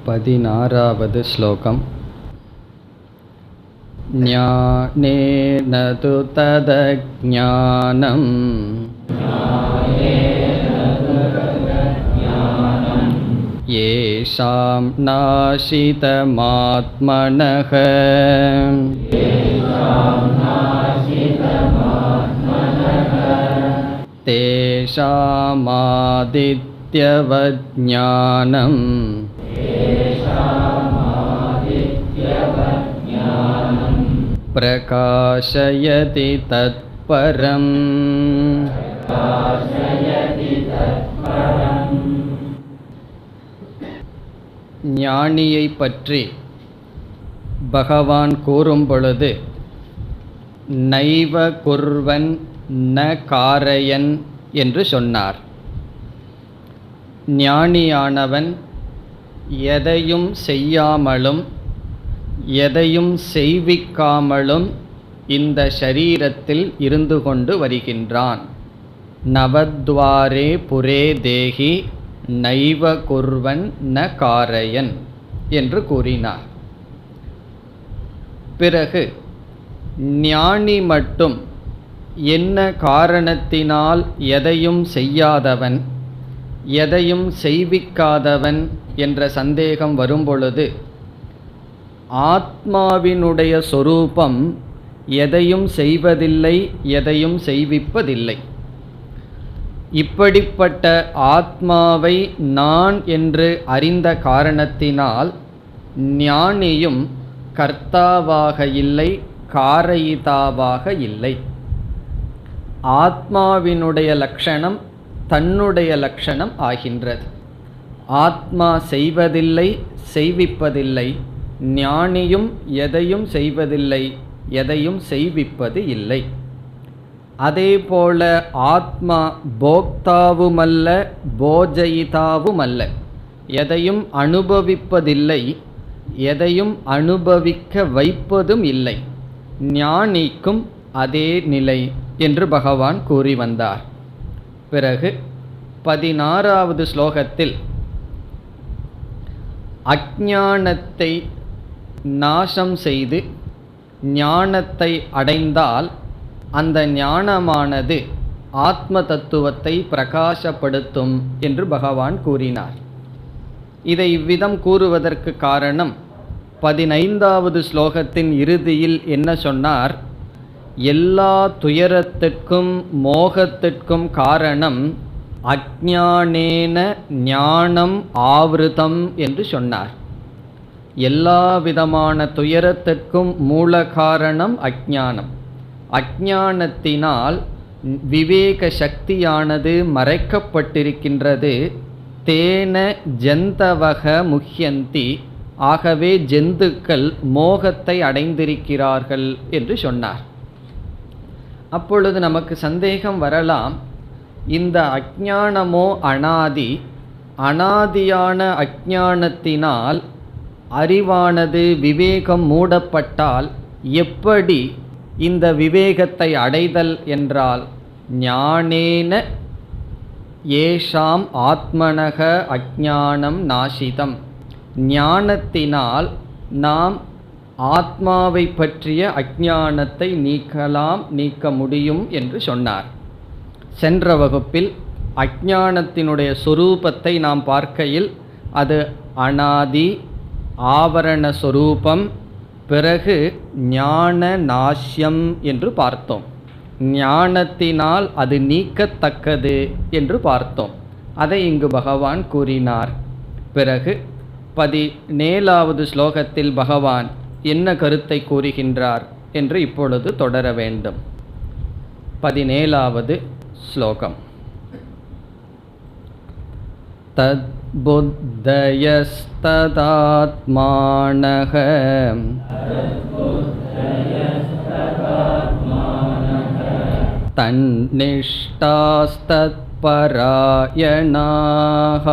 16வது ஸ்லோகம். ஞானேன து ததஜ்ஞானம் யேஷாம் நாசிதமாத்மனஹ தேஷாமாதித்யவத் ஞானம் பிரகாஷயதி தத்பரம். ஞானியை பற்றி பகவான் கூறும் பொழுது நைவ குர்வன் ந காரயன் என்று சொன்னார். ஞானியானவன் எதையும் செய்யாமலும் எதையும் செய்விக்காமலும் இந்த ஷரீரத்தில் இருந்து கொண்டு வருகின்றான். நவத்வாரே புரே தேகி நைவ குர்வன் ந காரயன் என்று கூறினார். பிறகு ஞானி மட்டும் என்ன காரணத்தினால் எதையும் செய்யாதவன் எதையும் செய்விக்காதவன் என்ற சந்தேகம் வரும்பொழுது ஆத்மாவினுடைய சொரூபம் எதையும் செய்வதில்லை, எதையும் செய்விப்பதில்லை. இப்படிப்பட்ட ஆத்மாவை நான் என்று அறிந்த காரணத்தினால் ஞானியும் கர்த்தாவாக இல்லை, காரயிதாவாக இல்லை. ஆத்மாவினுடைய லட்சணம் தன்னுடைய லட்சணம் ஆகின்றது. ஆத்மா செய்வதில்லை, செய்விப்பதில்லை. ஞானியும் எதையும் செய்வதில்லை, எதையும் செய்விப்பது இல்லை. அதேபோல ஆத்மா போக்தாவுமல்ல, போஜயிதாவுமல்ல. எதையும் அனுபவிப்பதில்லை, எதையும் அனுபவிக்க வைப்பதும் இல்லை. ஞானிக்கும் அதே நிலை என்று பகவான் கூறி வந்தார். பிறகு 16வது ஸ்லோகத்தில் அஞ்ஞானத்தை நாசம் செய்து ஞானத்தை அடைந்தால் அந்த ஞானமானது ஆத்ம தத்துவத்தை பிரகாசப்படுத்தும் என்று பகவான் கூறினார். இதை இவ்விதம் கூறுவதற்கு காரணம் 15வது ஸ்லோகத்தின் இறுதியில் என்ன சொன்னார்? எல்லா துயரத்திற்கும் மோகத்திற்கும் காரணம் அஞ்ஞானேன ஞானம் ஆவிருதம் என்று சொன்னார். எல்லா விதமான துயரத்திற்கும் மூல காரணம் அஞ்ஞானம். அஞ்ஞானத்தினால் விவேக சக்தியானது மறைக்கப்பட்டிருக்கின்றது. தேன ஜந்தவக முஹ்யந்தி, ஆகவே ஜந்துக்கள் மோகத்தை அடைந்திருக்கிறார்கள் என்று சொன்னார். அப்பொழுது நமக்கு சந்தேகம் வரலாம், இந்த அஞ்ஞானமோ அனாதி, அனாதியான அஞ்ஞானத்தினால் அறிவானது விவேகம் மூடப்பட்டால் எப்படி இந்த விவேகத்தை அடைதல் என்றால் ஞானேன ஏஷாம் ஆத்மனக அஞ்ஞானம் நாசிதம். ஞானத்தினால் நாம் ஆத்மாவை பற்றிய அஞ்ஞானத்தை நீக்க முடியும் என்று சொன்னார். சென்ற வகுப்பில் அஞ்ஞானத்தினுடைய சொரூபத்தை நாம் பார்க்கையில் அது அனாதி, ஆவரண சொரூபம், பிறகு ஞான நாஷ்யம் என்று பார்த்தோம். ஞானத்தினால் அது நீக்கத்தக்கது என்று பார்த்தோம். அதை இங்கு பகவான் கூறினார். பிறகு 17வது ஸ்லோகத்தில் பகவான் என்ன கருத்தை கூறுகின்றார் என்று இப்பொழுது தொடர வேண்டும். 17வது ஸ்லோகம். தத் புத்தயஸ்ததாத்மானஹ தன்னிஷ்டாஸ்தத்பராயணாஹ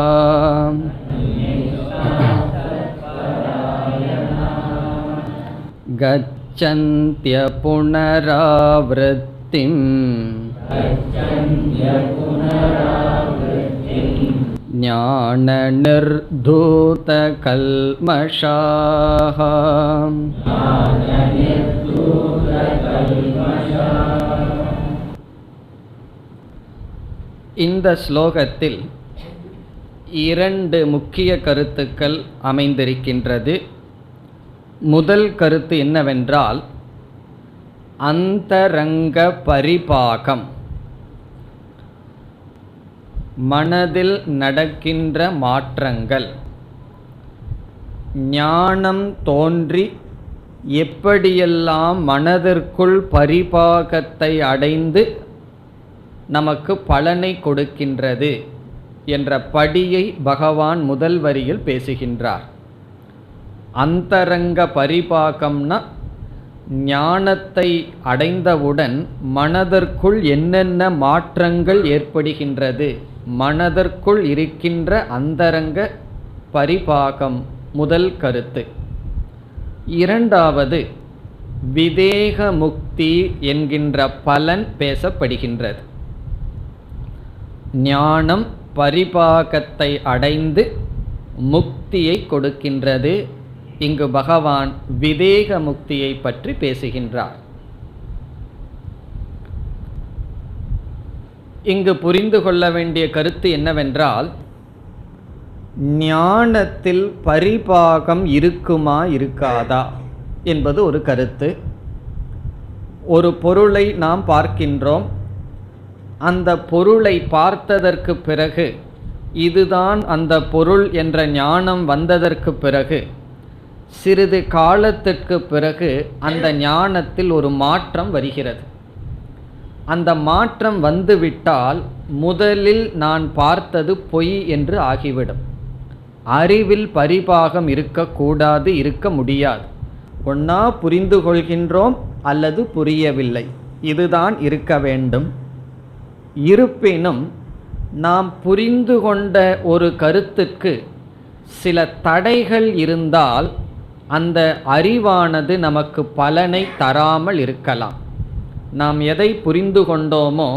கச்சந்த்ய புனராவ்ருத்திம் ஞான நிர்தூத கல்மஷாஹ. இந்த ஸ்லோகத்தில் இரண்டு முக்கிய கருத்துக்கள் அமைந்திருக்கின்றது. முதல் கருத்து என்னவென்றால், அந்தரங்க பரிபாகம், மனதில் நடக்கின்ற மாற்றங்கள். ஞானம் தோன்றி எப்படியெல்லாம் மனதிற்குள் பரிபாகத்தை அடைந்து நமக்கு பலனை கொடுக்கின்றது என்ற படியை பகவான் முதல் வரியில் பேசுகின்றார். அந்தரங்க பரிபாகம்னா ஞானத்தை அடைந்தவுடன் மனதிற்குள் என்னென்ன மாற்றங்கள் ஏற்படுகின்றது, மனதிற்குள் இருக்கின்ற அந்தரங்க பரிபாகம் முதல் கருத்து. இரண்டாவது, விதேக முக்தி என்கின்ற பலன் பேசப்படுகின்றது. ஞானம் பரிபாகத்தை அடைந்து முக்தியை கொடுக்கின்றது. இங்கு பகவான் விதேக முக்தியை பற்றி பேசுகின்றார். இங்கு புரிந்து கொள்ள வேண்டிய கருத்து என்னவென்றால், ஞானத்தில் பரிபாகம் இருக்குமா இருக்காதா என்பது ஒரு கருத்து. ஒரு பொருளை நாம் பார்க்கின்றோம். அந்த பொருளை பார்த்ததற்கு பிறகு, இதுதான் அந்த பொருள் என்ற ஞானம் வந்ததற்கு பிறகு, சிறிது காலத்திற்கு பிறகு அந்த ஞானத்தில் ஒரு மாற்றம் வருகிறது. அந்த மாற்றம் வந்துவிட்டால் முதலில் நான் பார்த்தது பொய் என்று ஆகிவிடும். அறிவில் பரிபாகம் இருக்கக்கூடாது, இருக்க முடியாது. ஒன்றா புரிந்து கொள்கின்றோம் அல்லது புரியவில்லை, இதுதான் இருக்க வேண்டும். இருப்பினும் நாம் புரிந்து கொண்ட ஒரு கருத்துக்கு சில தடைகள் இருந்தால் அந்த அறிவானது நமக்கு பலனை தராமல் இருக்கலாம். நாம் எதை புரிந்து கொண்டோமோ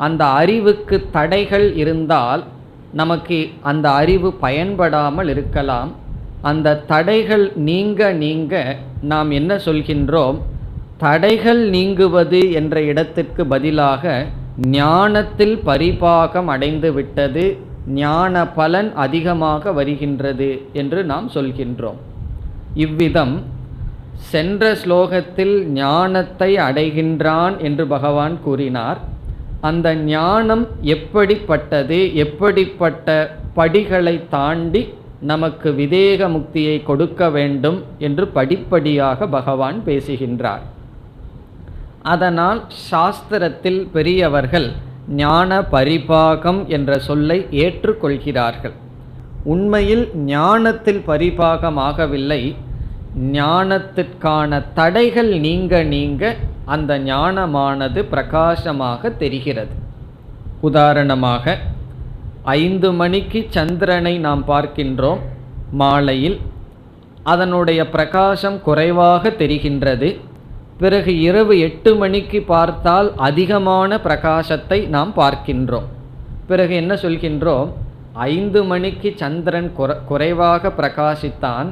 அந்த அறிவுக்கு தடைகள் இருந்தால் நமக்கு அந்த அறிவு பயன்படாமல் இருக்கலாம். அந்த தடைகள் நீங்க நாம் என்ன சொல்கின்றோம், தடைகள் நீங்குவது என்ற இடத்திற்கு பதிலாக ஞானத்தில் பரிபாகம் அடைந்து விட்டது, ஞான பலன் அதிகமாக வருகின்றது என்று நாம் சொல்கின்றோம். இவ்விதம் சென்ற ஸ்லோகத்தில் ஞானத்தை அடைகின்றான் என்று பகவான் கூறினார். அந்த ஞானம் எப்படிப்பட்டது, எப்படிப்பட்ட படிகளை தாண்டி நமக்கு விதேக முக்தியை கொடுக்க வேண்டும் என்று படிப்படியாக பகவான் பேசுகின்றார். அதனால் சாஸ்திரத்தில் பெரியவர்கள் ஞான பரிபாகம் என்ற சொல்லை ஏற்றுக்கொள்கிறார்கள். உண்மையில் ஞானத்தில் பரிபாகம் ஆகவில்லை, ஞானத்திற்கான தடைகள் நீங்க அந்த ஞானமானது பிரகாசமாக தெரிகிறது. உதாரணமாக 5 மணிக்கு சந்திரனை நாம் பார்க்கின்றோம் மாலையில், அதனுடைய பிரகாசம் குறைவாக தெரிகின்றது. பிறகு இரவு 8 மணிக்கு பார்த்தால் அதிகமான பிரகாசத்தை நாம் பார்க்கின்றோம். பிறகு என்ன சொல்கின்றோம், 5 மணிக்கு சந்திரன் குறைவாக பிரகாசித்தான்,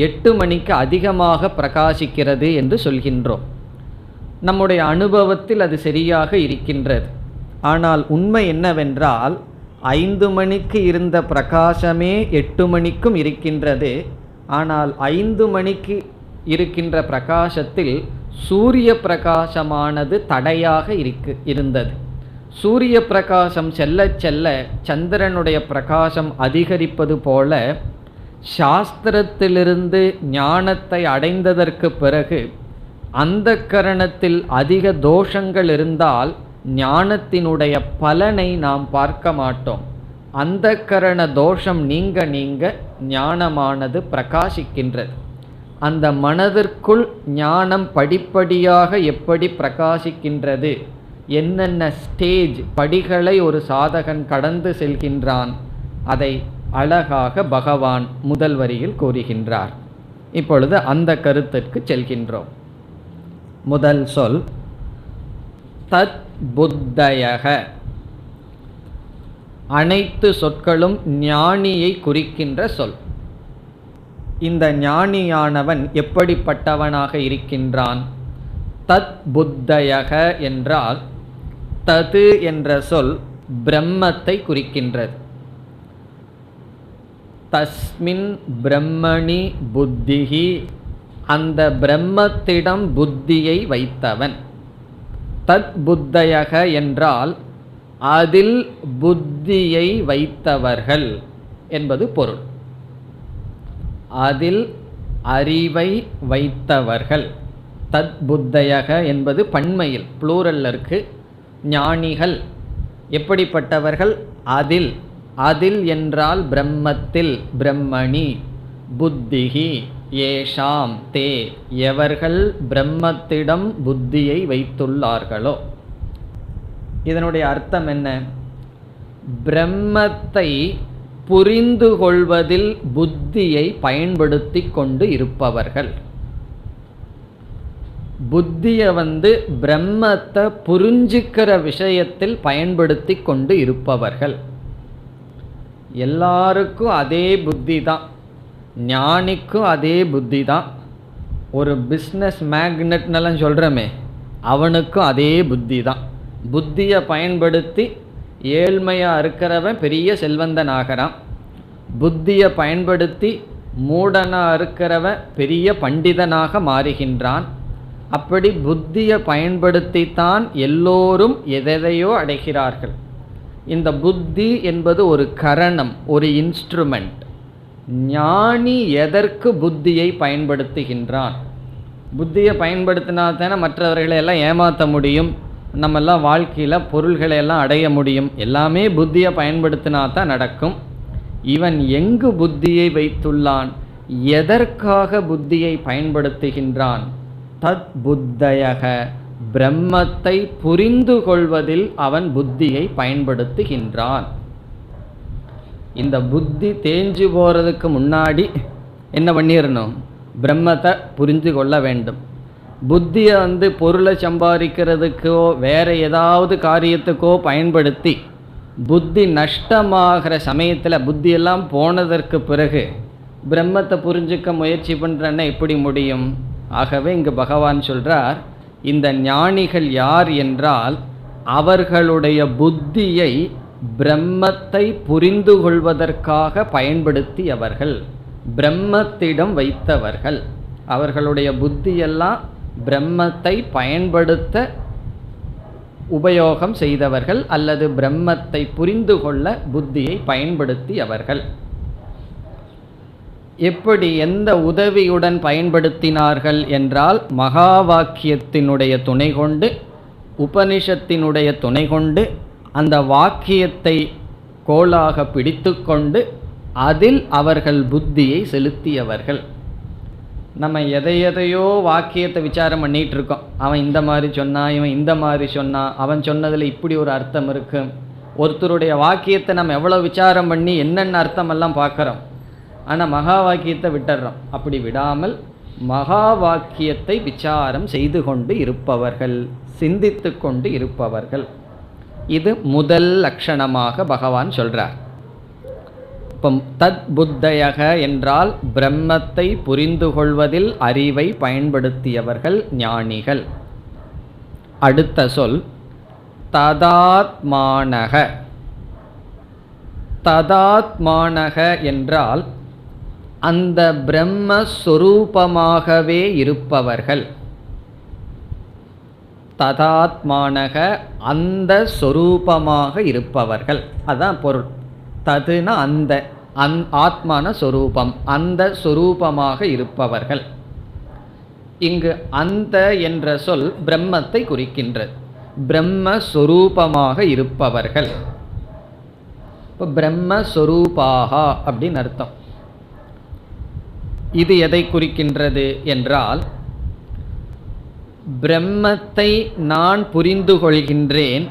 8 மணிக்கு அதிகமாக பிரகாசிக்கிறது என்று சொல்கின்றோம். நம்முடைய அனுபவத்தில் அது சரியாக இருக்கின்றது. ஆனால் உண்மை என்னவென்றால், 5 மணிக்கு இருந்த பிரகாசமே 8 மணிக்கும் இருக்கின்றது. ஆனால் 5 மணிக்கு இருக்கின்ற பிரகாசத்தில் சூரிய பிரகாசமானது தடையாக இருந்தது. சூரிய பிரகாசம் செல்ல செல்ல சந்திரனுடைய பிரகாசம் அதிகரிப்பது போல, சாஸ்திரத்திலிருந்து ஞானத்தை அடைந்ததற்கு பிறகு அந்த கரணத்தில் அதிக தோஷங்கள் இருந்தால் ஞானத்தினுடைய பலனை நாம் பார்க்க மாட்டோம். அந்த கரண தோஷம் நீங்க ஞானமானது பிரகாசிக்கின்றது. அந்த மனதிற்குள் ஞானம் படிப்படியாக எப்படி பிரகாசிக்கின்றது, என்னென்ன ஸ்டேஜ் படிகளை ஒரு சாதகன் கடந்து செல்கின்றான், அதை அழகாக பகவான் முதல் வரியில் கூறுகின்றார். இப்பொழுது அந்த கருத்திற்கு செல்கின்றோம். முதல் சொல் தத் புத்தயக. அனைத்து சொற்களும் ஞானியை குறிக்கின்ற சொல். இந்த ஞானியானவன் எப்படிப்பட்டவனாக இருக்கின்றான்? தத் புத்தயக என்றால், தது என்ற சொல் பிரம்மத்தை குறிக்கின்றது. தஸ்மின் பிரம்மணி புத்திஹி, அந்த பிரம்மத்திடம் புத்தியை வைத்தவன். தத் புத்தயக என்றால் அதில் புத்தியை வைத்தவர்கள் என்பது பொருள். அதில் அறிவை வைத்தவர்கள். தத் புத்தயக என்பது பன்மையில், ப்ளூரல் இருக்கு. ஞானிகள் எப்படிப்பட்டவர்கள்? அதில். அதில் என்றால் பிரம்மத்தில், பிரம்மணி. புத்திஹி ஏஷாம் தே, எவர்கள் பிரம்மத்திடம் புத்தியை வைத்துள்ளார்களோ. இதனுடைய அர்த்தம் என்ன? பிரம்மத்தை புரிந்து கொள்வதில் புத்தியை பயன்படுத்தி கொண்டு இருப்பவர்கள். புத்தியை பிரம்மத்தை புரிஞ்சுக்கிற விஷயத்தில் பயன்படுத்தி கொண்டு இருப்பவர்கள். எல்லாருக்கும் அதே புத்தி தான், ஞானிக்கும் அதே புத்தி தான். ஒரு பிஸ்னஸ் மேக்னட்னெல்லாம் சொல்கிறோமே, அவனுக்கும் அதே புத்தி தான். புத்தியை பயன்படுத்தி ஏழ்மையாக இருக்கிறவன் பெரிய செல்வந்தனாகிறான். புத்தியை பயன்படுத்தி மூடனாக இருக்கிறவன் பெரிய பண்டிதனாக மாறுகின்றான். அப்படி புத்தியை பயன்படுத்தித்தான் எல்லோரும் எதையோ அடைகிறார்கள். இந்த புத்தி என்பது ஒரு கரணம், ஒரு இன்ஸ்ட்ருமெண்ட். ஞானி எதற்கு புத்தியை பயன்படுத்துகின்றான்? புத்தியை பயன்படுத்தினா தானே மற்றவர்களை எல்லாம் ஏமாற்ற முடியும், நம்மெல்லாம் வாழ்க்கையில் பொருள்களை எல்லாம் அடைய முடியும். எல்லாமே புத்தியை பயன்படுத்தினா தான் நடக்கும். இவன் எங்கு புத்தியை வைத்துள்ளான்? எதற்காக புத்தியை பயன்படுத்துகின்றான்? தத் புத்தயக, பிரம்மத்தை புரிந்து கொள்வதில் அவன் புத்தியை பயன்படுத்துகின்றான். இந்த புத்தி தேஞ்சு போகிறதுக்கு முன்னாடி என்ன பண்ணிடணும்? பிரம்மத்தை புரிந்து கொள்ள வேண்டும். புத்தியை பொருளை சம்பாதிக்கிறதுக்கோ வேறு ஏதாவது காரியத்துக்கோ பயன்படுத்தி புத்தி நஷ்டமாகிற சமயத்தில், புத்தியெல்லாம் போனதற்கு பிறகு பிரம்மத்தை புரிஞ்சிக்க முயற்சி பண்ணுறன்னா எப்படி முடியும்? ஆகவே இங்கு பகவான் சொல்கிறார், இந்த ஞானிகள் யார் என்றால் அவர்களுடைய புத்தியை பிரம்மத்தை புரிந்து கொள்வதற்காக பயன்படுத்தியவர்கள், பிரம்மத்திடம் வைத்தவர்கள். அவர்களுடைய புத்தியெல்லாம் பிரம்மத்தை பயன்படுத்த உபயோகம் செய்தவர்கள், அல்லது பிரம்மத்தை புரிந்து கொள்ள புத்தியை பயன்படுத்தியவர்கள். எப்படி, எந்த உதவியுடன் பயன்படுத்தினார்கள் என்றால், மகா வாக்கியத்தினுடைய துணை கொண்டு, உபனிஷத்தினுடைய துணை கொண்டு, அந்த வாக்கியத்தை கோலாக பிடித்து கொண்டு அதில் அவர்கள் புத்தியை செலுத்தியவர்கள். நம்ம எதையோ வாக்கியத்தை விசாரம் பண்ணிகிட்டு இருக்கோம். அவன் இந்த மாதிரி சொன்னான், இவன் இந்த மாதிரி சொன்னான், அவன் சொன்னதில் இப்படி ஒரு அர்த்தம் இருக்கு. ஒருத்தருடைய வாக்கியத்தை நம்ம எவ்வளோ விசாரம் பண்ணி என்னென்ன அர்த்தமெல்லாம் பார்க்குறோம். ஆனால் மகா வாக்கியத்தை விட்டுறோம். அப்படி விடாமல் மகா வாக்கியத்தை விசாரம் செய்து கொண்டு இருப்பவர்கள், சிந்தித்து கொண்டு இருப்பவர்கள். இது முதல் லட்சணமாக பகவான் சொல்கிறார். இப்போ தத் புத்தயக என்றால் பிரம்மத்தை புரிந்து கொள்வதில் அறிவை பயன்படுத்தியவர்கள் ஞானிகள். அடுத்த சொல் ததாத்மானக. ததாத்மானக என்றால் அந்த பிரம்மஸ்வரூபமாகவே இருப்பவர்கள். ததாத்மானக, அந்த சொரூபமாக இருப்பவர்கள், அதான் பொருள். ததுனா அந்த, ஆத்மான சொரூபம், அந்த சொரூபமாக இருப்பவர்கள். இங்கு அந்த என்ற சொல் பிரம்மத்தை குறிக்கின்றது. பிரம்மஸ்வரூபமாக இருப்பவர்கள். இப்போ பிரம்மஸ்வரூபாகா அப்படின்னு அர்த்தம். இது எதை குறிக்கின்றது என்றால், பிரம்மத்தை நான் புரிந்து கொள்கின்றேன்,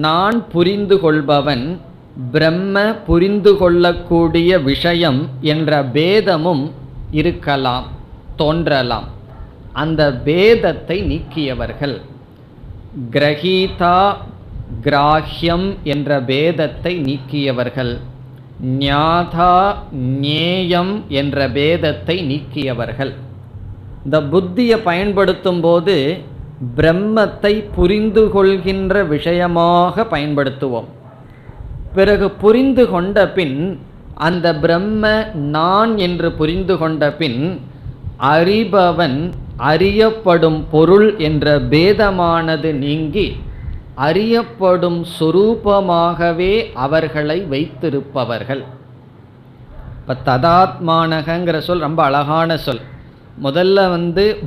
நான் புரிந்து கொள்பவன், பிரம்ம புரிந்து கொள்ளக்கூடிய விஷயம் என்ற பேதமும் இருக்கலாம், தோன்றலாம். அந்த பேதத்தை நீக்கியவர்கள். கிரகீதா கிராஹ்யம் என்ற பேதத்தை நீக்கியவர்கள், ஞாதா ஞேயம் என்ற பேதத்தை நீக்கியவர்கள். இந்த புத்தியை பயன்படுத்தும் போது பிரம்மத்தை புரிந்து கொள்கின்ற விஷயமாக பயன்படுத்துவோம். பிறகு புரிந்து கொண்ட பின் அந்த பிரம்ம நான் என்று புரிந்து கொண்ட பின் அறிபவன் அறியப்படும் பொருள் என்ற பேதமானது நீங்கி அறியப்படும் சொரூபமாகவே அவர்களை வைத்திருப்பவர்கள். இப்போ ததாத்மானகங்கிற சொல் ரொம்ப அழகான சொல். முதல்ல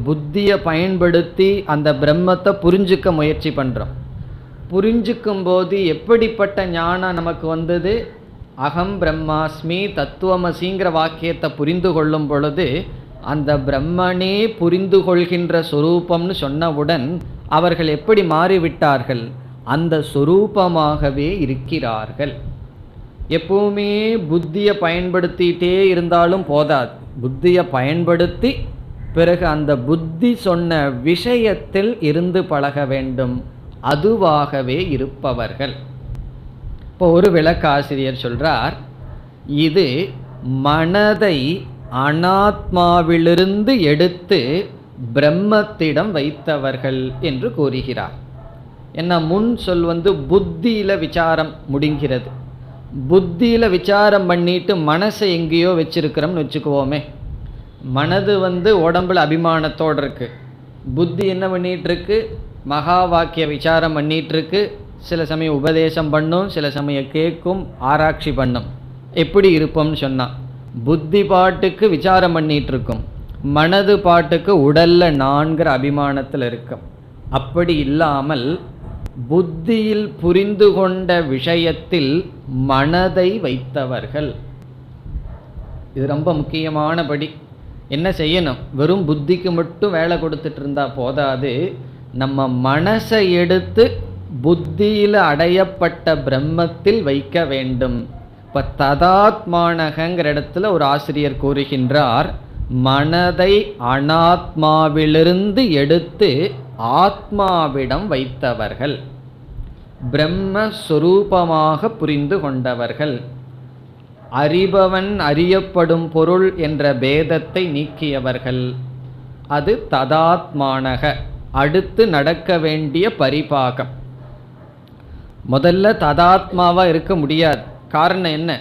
புத்தியை பயன்படுத்தி அந்த பிரம்மத்தை புரிஞ்சுக்க முயற்சி பண்ணுறோம். புரிஞ்சுக்கும் போது எப்படிப்பட்ட ஞானம் நமக்கு வந்தது? அகம் பிரம்மாஸ்மி தத்துவமசிங்கிற வாக்கியத்தை புரிந்து கொள்ளும் பொழுது அந்த பிரம்மனே புரிந்து கொள்கின்ற சொரூபம்னு சொன்னவுடன் அவர்கள் எப்படி மாறிவிட்டார்கள்? அந்த சொரூபமாகவே இருக்கிறார்கள். எப்பவுமே புத்தியை பயன்படுத்திகிட்டே இருந்தாலும் போதாது. புத்தியை பயன்படுத்தி பிறகு அந்த புத்தி சொன்ன விஷயத்தில் இருந்து பழக வேண்டும். அதுவாகவே இருப்பவர்கள். இப்போ ஒரு விளக்காசிரியர் சொல்றார், இது மனதை அனாத்மாவிலிருந்து எடுத்து பிரம்மத்திடம் வைத்தவர்கள் என்று கூறுகிறார். என்ன முன் சொல் புத்தியில விசாரம் முடிங்கிறது. புத்தியில விசாரம் பண்ணிட்டு மனசை எங்கேயோ வச்சிருக்கிறோம்னு வச்சுக்குவோமே. மனது உடம்புல அபிமானத்தோடு இருக்கு. புத்தி என்ன பண்ணிட்டு இருக்கு? மகா வாக்கிய விசாரம் பண்ணிட்டு இருக்கு. சில சமயம் உபதேசம் பண்ணும், சில சமயம் கேட்கும், ஆராய்ச்சி பண்ணும். எப்படி இருப்போம்னு சொன்னால், புத்தி பாட்டுக்கு விசாரம் பண்ணிட்டு இருக்கும், மனது பாட்டுக்கு உடல்ல நான்கிற அபிமானத்தில் இருக்கும். அப்படி இல்லாமல் புத்தியில் புரிந்து கொண்ட விஷயத்தில் மனதை வைத்தவர்கள். இது ரொம்ப முக்கியமான படி. என்ன செய்யணும்? வெறும் புத்திக்கு மட்டும் வேலை கொடுத்துட்டு இருந்தா போதாது. நம்ம மனசை எடுத்து புத்தியில் அடையப்பட்ட பிரம்மத்தில் வைக்க வேண்டும். இப்போ ததாத்மானகங்கிற இடத்துல ஒரு ஆசிரியர் கூறுகின்றார், மனதை அனாத்மாவிலிருந்து எடுத்து ஆத்மாவிடம் வைத்தவர்கள், பிரம்மஸ்வரூபமாக புரிந்து கொண்டவர்கள், அறிபவன் அறியப்படும் பொருள் என்ற பேதத்தை நீக்கியவர்கள். அது ததாத்மானக. அடுத்து நடக்க வேண்டிய பரிபாகம். முதல்ல ததாத்மாவா இருக்க முடியாது. காரணம் என்ன?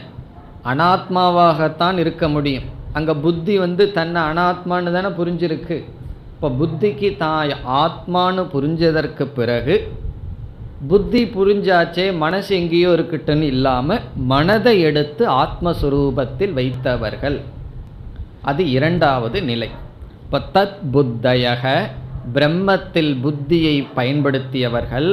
அனாத்மாவாகத்தான் இருக்க முடியும். அங்கே புத்தி தன்னை அனாத்மான்னு தானே புரிஞ்சிருக்கு. இப்போ புத்திக்கு தான் ஆத்மானு புரிஞ்சதற்கு பிறகு புத்தி புரிஞ்சாச்சே, மனசு எங்கேயோ இருக்கட்டுன்னு இல்லாமல் மனதை எடுத்து ஆத்மஸ்வரூபத்தில் வைத்தவர்கள். அது இரண்டாவது நிலை. இப்போ தத் புத்தயக, பிரம்மத்தில் புத்தியை பயன்படுத்தியவர்கள்,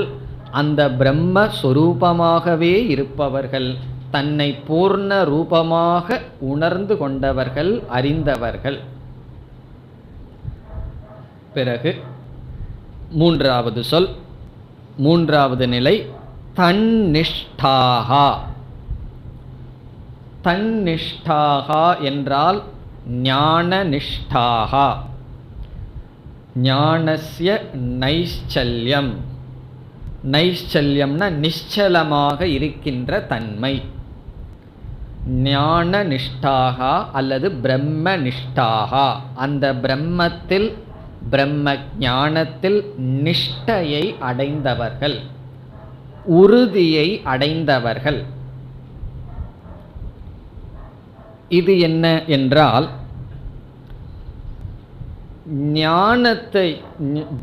அந்த பிரம்மஸ்வரூபமாகவே இருப்பவர்கள், தன்னை பூர்ண ரூபமாக உணர்ந்து கொண்டவர்கள், அறிந்தவர்கள். பிறகு மூன்றாவது சொல், மூன்றாவது நிலை தன்னிஷ்டாகா. தன்னிஷ்டாகா என்றால் ஞான நிஷ்டாகா. ஞானஸ்ய நைஷ்சல்யம். நைஷ்சல்யம்னா நிശ്ചலமாக இருக்கின்ற தன்மை. ஞான நிஷ்டாகா அல்லது பிரம்ம நிஷ்டாகா. அந்த பிரம்மத்தில், பிரம்ம ஞானத்தில் நிஷ்டையை அடைந்தவர்கள், உறுதியை அடைந்தவர்கள். இது என்ன என்றால், ஞானத்தை,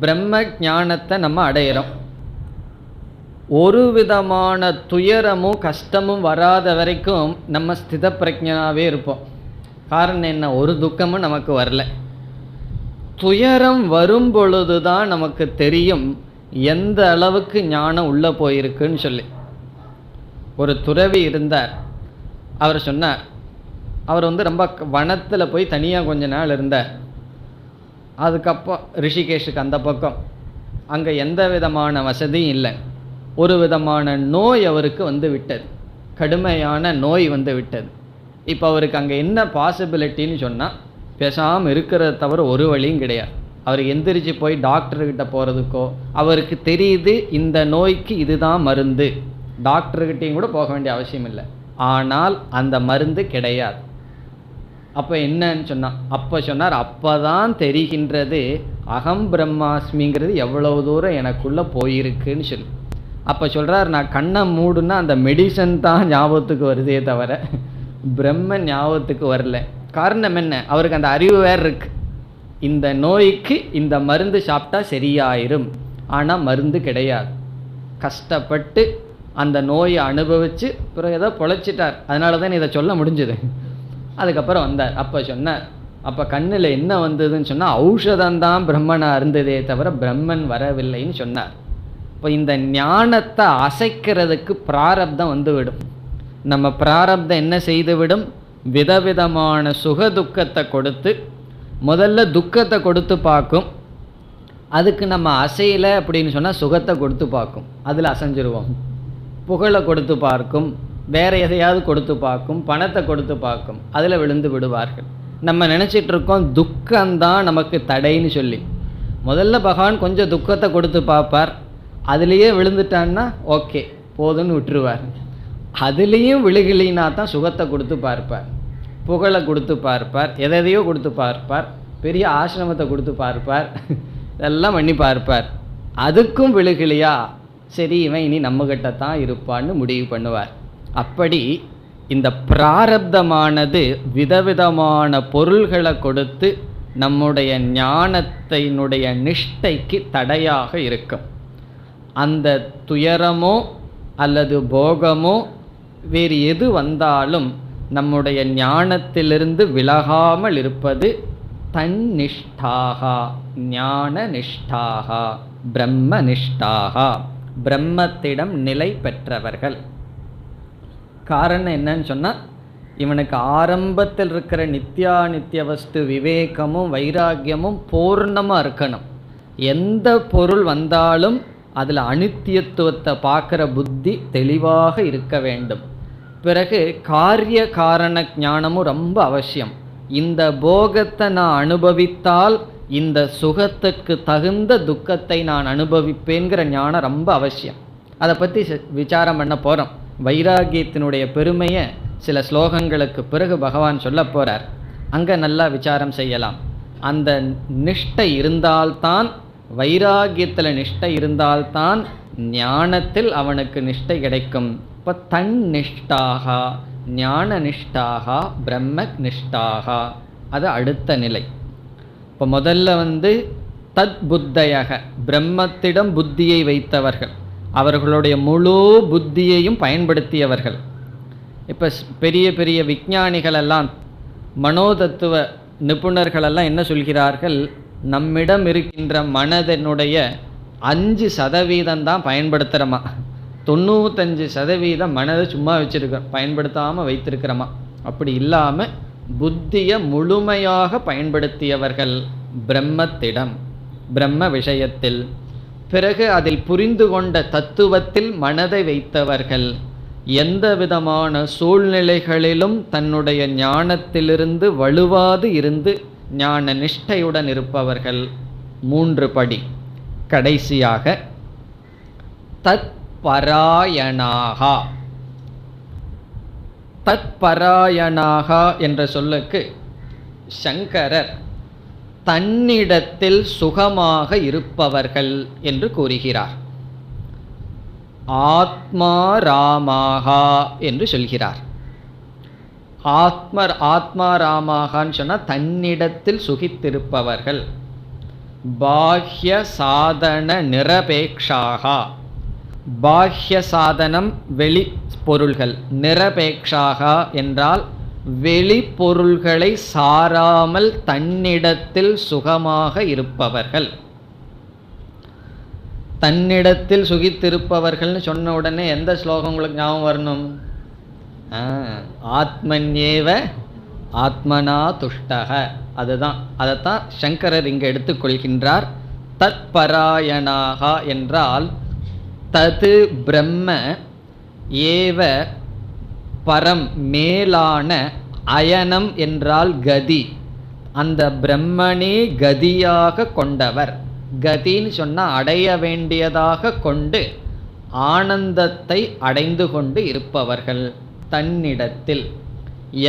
பிரம்ம ஞானத்தை நம்ம அடையிறோம். ஒரு விதமான துயரமும் கஷ்டமும் வராத வரைக்கும் நம்ம ஸ்தித பிரஜனாவே இருப்போம். காரணம் என்ன? ஒரு துக்கமும் நமக்கு வரல. துயரம் வரும் பொழுது தான் நமக்கு தெரியும் எந்த அளவுக்கு ஞானம் உள்ளே போயிருக்குன்னு சொல்லி. ஒரு துறவி இருந்தார். அவர் சொன்னார், அவர் ரொம்ப வனத்தில் போய் தனியாக கொஞ்ச நாள் இருந்தார். அதுக்கப்புறம் ரிஷிகேஷுக்கு அந்த பக்கம், அங்கே எந்த விதமான வசதியும் இல்லை. ஒரு விதமான நோய் அவருக்கு விட்டது, கடுமையான நோய் விட்டது. இப்போ அவருக்கு அங்கே என்ன பாசிபிலிட்டின்னு சொன்னால், பேசாமல் இருக்கிறத தவிர ஒரு வழியும் கிடையாது. அவர் எந்திரிச்சு போய் டாக்டர்கிட்ட போகிறதுக்கோ, அவருக்கு தெரியுது இந்த நோய்க்கு இதுதான் மருந்து, டாக்டர்கிட்டையும் கூட போக வேண்டிய அவசியம் இல்லை. ஆனால் அந்த மருந்து கிடையாது. அப்போ என்னன்னு சொன்னார், அப்போ தான் தெரிகின்றது அகம் பிரம்மாஸ்மிங்கிறது எவ்வளவு தூரம் எனக்குள்ளே போயிருக்குன்னு சொல்லி. அப்போ சொல்கிறார், நான் கண்ணை மூடுன்னா அந்த மெடிசன் தான் ஞாபகத்துக்கு வருதே தவிர பிரம்மன் ஞாபகத்துக்கு வரல. காரணம் என்ன? அவருக்கு அந்த அறிவு வேறு இருக்கு, இந்த நோய்க்கு இந்த மருந்து சாப்பிட்டா சரியாயிரும். ஆனால் மருந்து கிடையாது. கஷ்டப்பட்டு அந்த நோயை அனுபவித்து பிறகு ஏதோ பொழைச்சிட்டார். அதனால தான் இதை சொல்ல முடிஞ்சுது. அதுக்கப்புறம் வந்தார். அப்போ சொன்னார், அப்போ கண்ணில் என்ன வந்ததுன்னு சொன்னால் ஔஷதம்தான் பிரம்மனாக இருந்ததே தவிர பிரம்மன் வரவில்லைன்னு சொன்னார். இப்போ இந்த ஞானத்தை அசைக்கிறதுக்கு பிராரப்தம் வந்துவிடும். நம்ம பிராரப்தம் என்ன செய்துவிடும்? விதவிதமான சுக துக்கத்தை கொடுத்து, முதல்ல துக்கத்தை கொடுத்து பார்க்கும். அதுக்கு நம்ம அசையலை அப்படின்னு சொன்னால் சுகத்தை கொடுத்து பார்க்கும், அதில் அசைஞ்சிருவோம். புகழை கொடுத்து பார்க்கும், வேறு எதையாவது கொடுத்து பார்க்கும், பணத்தை கொடுத்து பார்க்கும், அதில் விழுந்து விடுவார்கள். நம்ம நினச்சிட்டு இருக்கோம் துக்கம்தான் நமக்கு தடைன்னு சொல்லி. முதல்ல பகவான் கொஞ்சம் துக்கத்தை கொடுத்து பார்ப்பார், அதுலேயே விழுந்துட்டான்னா ஓகே போதுன்னு விட்டுருவார். அதுலேயும் விழுகலினா தான் சுகத்தை கொடுத்து பார்ப்பார், புகழை கொடுத்து பார்ப்பார், எதையோ கொடுத்து பார்ப்பார், பெரிய ஆசிரமத்தை கொடுத்து பார்ப்பார், இதெல்லாம் பண்ணி பார்ப்பார். அதுக்கும் விழுகலையா, சரி இவன் இனி நம்மகிட்ட தான் இருப்பான்னு முடிவு பண்ணுவார். அப்படி இந்த பிராரப்தமானது விதவிதமான பொருள்களை கொடுத்து நம்முடைய ஞானத்தினுடைய நிஷ்டைக்கு தடையாக இருக்கும். அந்த துயரமோ அல்லது போகமோ வேறு எது வந்தாலும் நம்முடைய ஞானத்திலிருந்து விலகாமல் இருப்பது தன்னிஷ்டாகா, ஞான நிஷ்டாகா, பிரம்ம நிஷ்டாகா, பிரம்மத்திடம் நிலை பெற்றவர்கள். காரணம் என்னன்னு சொன்னால், இவனுக்கு ஆரம்பத்தில் இருக்கிற நித்திய வஸ்து விவேகமும் வைராக்கியமும் பூர்ணமாக இருக்கணும். எந்த பொருள் வந்தாலும் அதில் அனித்தியத்துவத்தை பார்க்குற புத்தி தெளிவாக இருக்க வேண்டும். பிறகு காரிய காரண ஞானமும் ரொம்ப அவசியம். இந்த போகத்தை நான் அனுபவித்தால் இந்த சுகத்துக்கு தகுந்த துக்கத்தை நான் அனுபவிப்பேங்கிற ஞானம் ரொம்ப அவசியம். அதை பற்றி விசாரம் பண்ண போகிறோம். வைராகியத்தினுடைய பெருமையை சில ஸ்லோகங்களுக்கு பிறகு பகவான் சொல்ல போகிறார். அங்கே நல்லா விசாரம் செய்யலாம். அந்த நிஷ்டை இருந்தால்தான், வைராகியத்தில் நிஷ்டை இருந்தால்தான் ஞானத்தில் அவனுக்கு நிஷ்டை கிடைக்கும். இப்போ தன் நிஷ்டாகா, ஞான நிஷ்டாகா, பிரம்ம நிஷ்டாகா, அது அடுத்த நிலை. இப்போ முதல்ல தத் புத்தயக, பிரம்மத்திடம் புத்தியை வைத்தவர்கள், அவர்களுடைய முழு புத்தியையும் பயன்படுத்தியவர்கள். இப்போ பெரிய பெரிய விஞ்ஞானிகள் எல்லாம், மனோதத்துவ நிபுணர்களெல்லாம் என்ன சொல்கிறார்கள்? நம்மிடம் இருக்கின்ற மனதனுடைய 5% தான் பயன்படுத்துகிறோமா, 95% மனதை சும்மா வச்சுருக்கோம், பயன்படுத்தாமல் வைத்திருக்கிறோமா. அப்படி இல்லாமல் புத்தியை முழுமையாக பயன்படுத்தியவர்கள் பிரம்மத்திடம், பிரம்ம விஷயத்தில். பிறகு அதில் புரிந்து கொண்ட தத்துவத்தில் மனதை வைத்தவர்கள். எந்த விதமான சூழ்நிலைகளிலும் தன்னுடைய ஞானத்திலிருந்து வலுவாது இருந்து ஞான நிஷ்டையுடன் இருப்பவர்கள். 3 படி. கடைசியாக தத்பராயணாகா. தத்பராயணாகா என்ற சொல்லுக்கு சங்கரர் தன்னிடத்தில் சுகமாக இருப்பவர்கள் என்று கூறுகிறார். ஆத்மாராமாகா என்று சொல்கிறார். ஆத்மாராமாகான்னு சொன்னால் தன்னிடத்தில் சுகித்திருப்பவர்கள். பாஹ்ய சாதன நிரபேக்ஷாகா, பாஹ்ய சாதனம் வெளி பொருள்கள், நிரபேக்ஷாகா என்றால் வெளிப்பொருள்களை சாராமல் தன்னிடத்தில் சுகமாக இருப்பவர்கள். தன்னிடத்தில் சுகித்திருப்பவர்கள்னு சொன்ன உடனே எந்த ஸ்லோகம் உங்களுக்கு ஞாபகம் வரணும்? ஆத்மன்யேவ ஆத்மனா துஷ்டக, அதுதான். அதைத்தான் சங்கரர் இங்கே எடுத்துக்கொள்கின்றார். தத்பராயணாகா என்றால் தது பிரம்ம ஏவ பரம் மேலான, அயனம் என்றால் கதி, அந்த பிரம்மனே கதியாக கொண்டவர். கதின்னு சொன்னா அடைய வேண்டியதாக கொண்டு ஆனந்தத்தை அடைந்து கொண்டு இருப்பவர்கள். தன்னிடத்தில்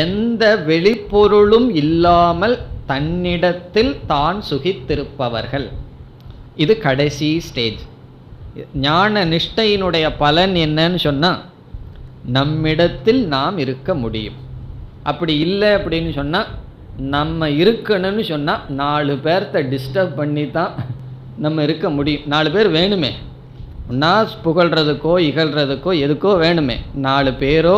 எந்த வெளிப்பொருளும் இல்லாமல் தன்னிடத்தில் தான் சுகித்திருப்பவர்கள். இது கடைசி ஸ்டேஜ். ஞான நிஷ்டையினுடைய பலன் என்னன்னு சொன்னா நம்மிடத்தில் நாம் இருக்க முடியும். அப்படி இல்லை அப்படின்னு சொன்னா நம்ம இருக்கணும்னு சொன்னா 4 பேர்த்த டிஸ்டர்ப் பண்ணி தான் நம்ம இருக்க முடியும். 4 பேர் வேணுமே, ஒன்னா புகழ்றதுக்கோ இகழ்றதுக்கோ எதுக்கோ வேணுமே. 4 பேரோ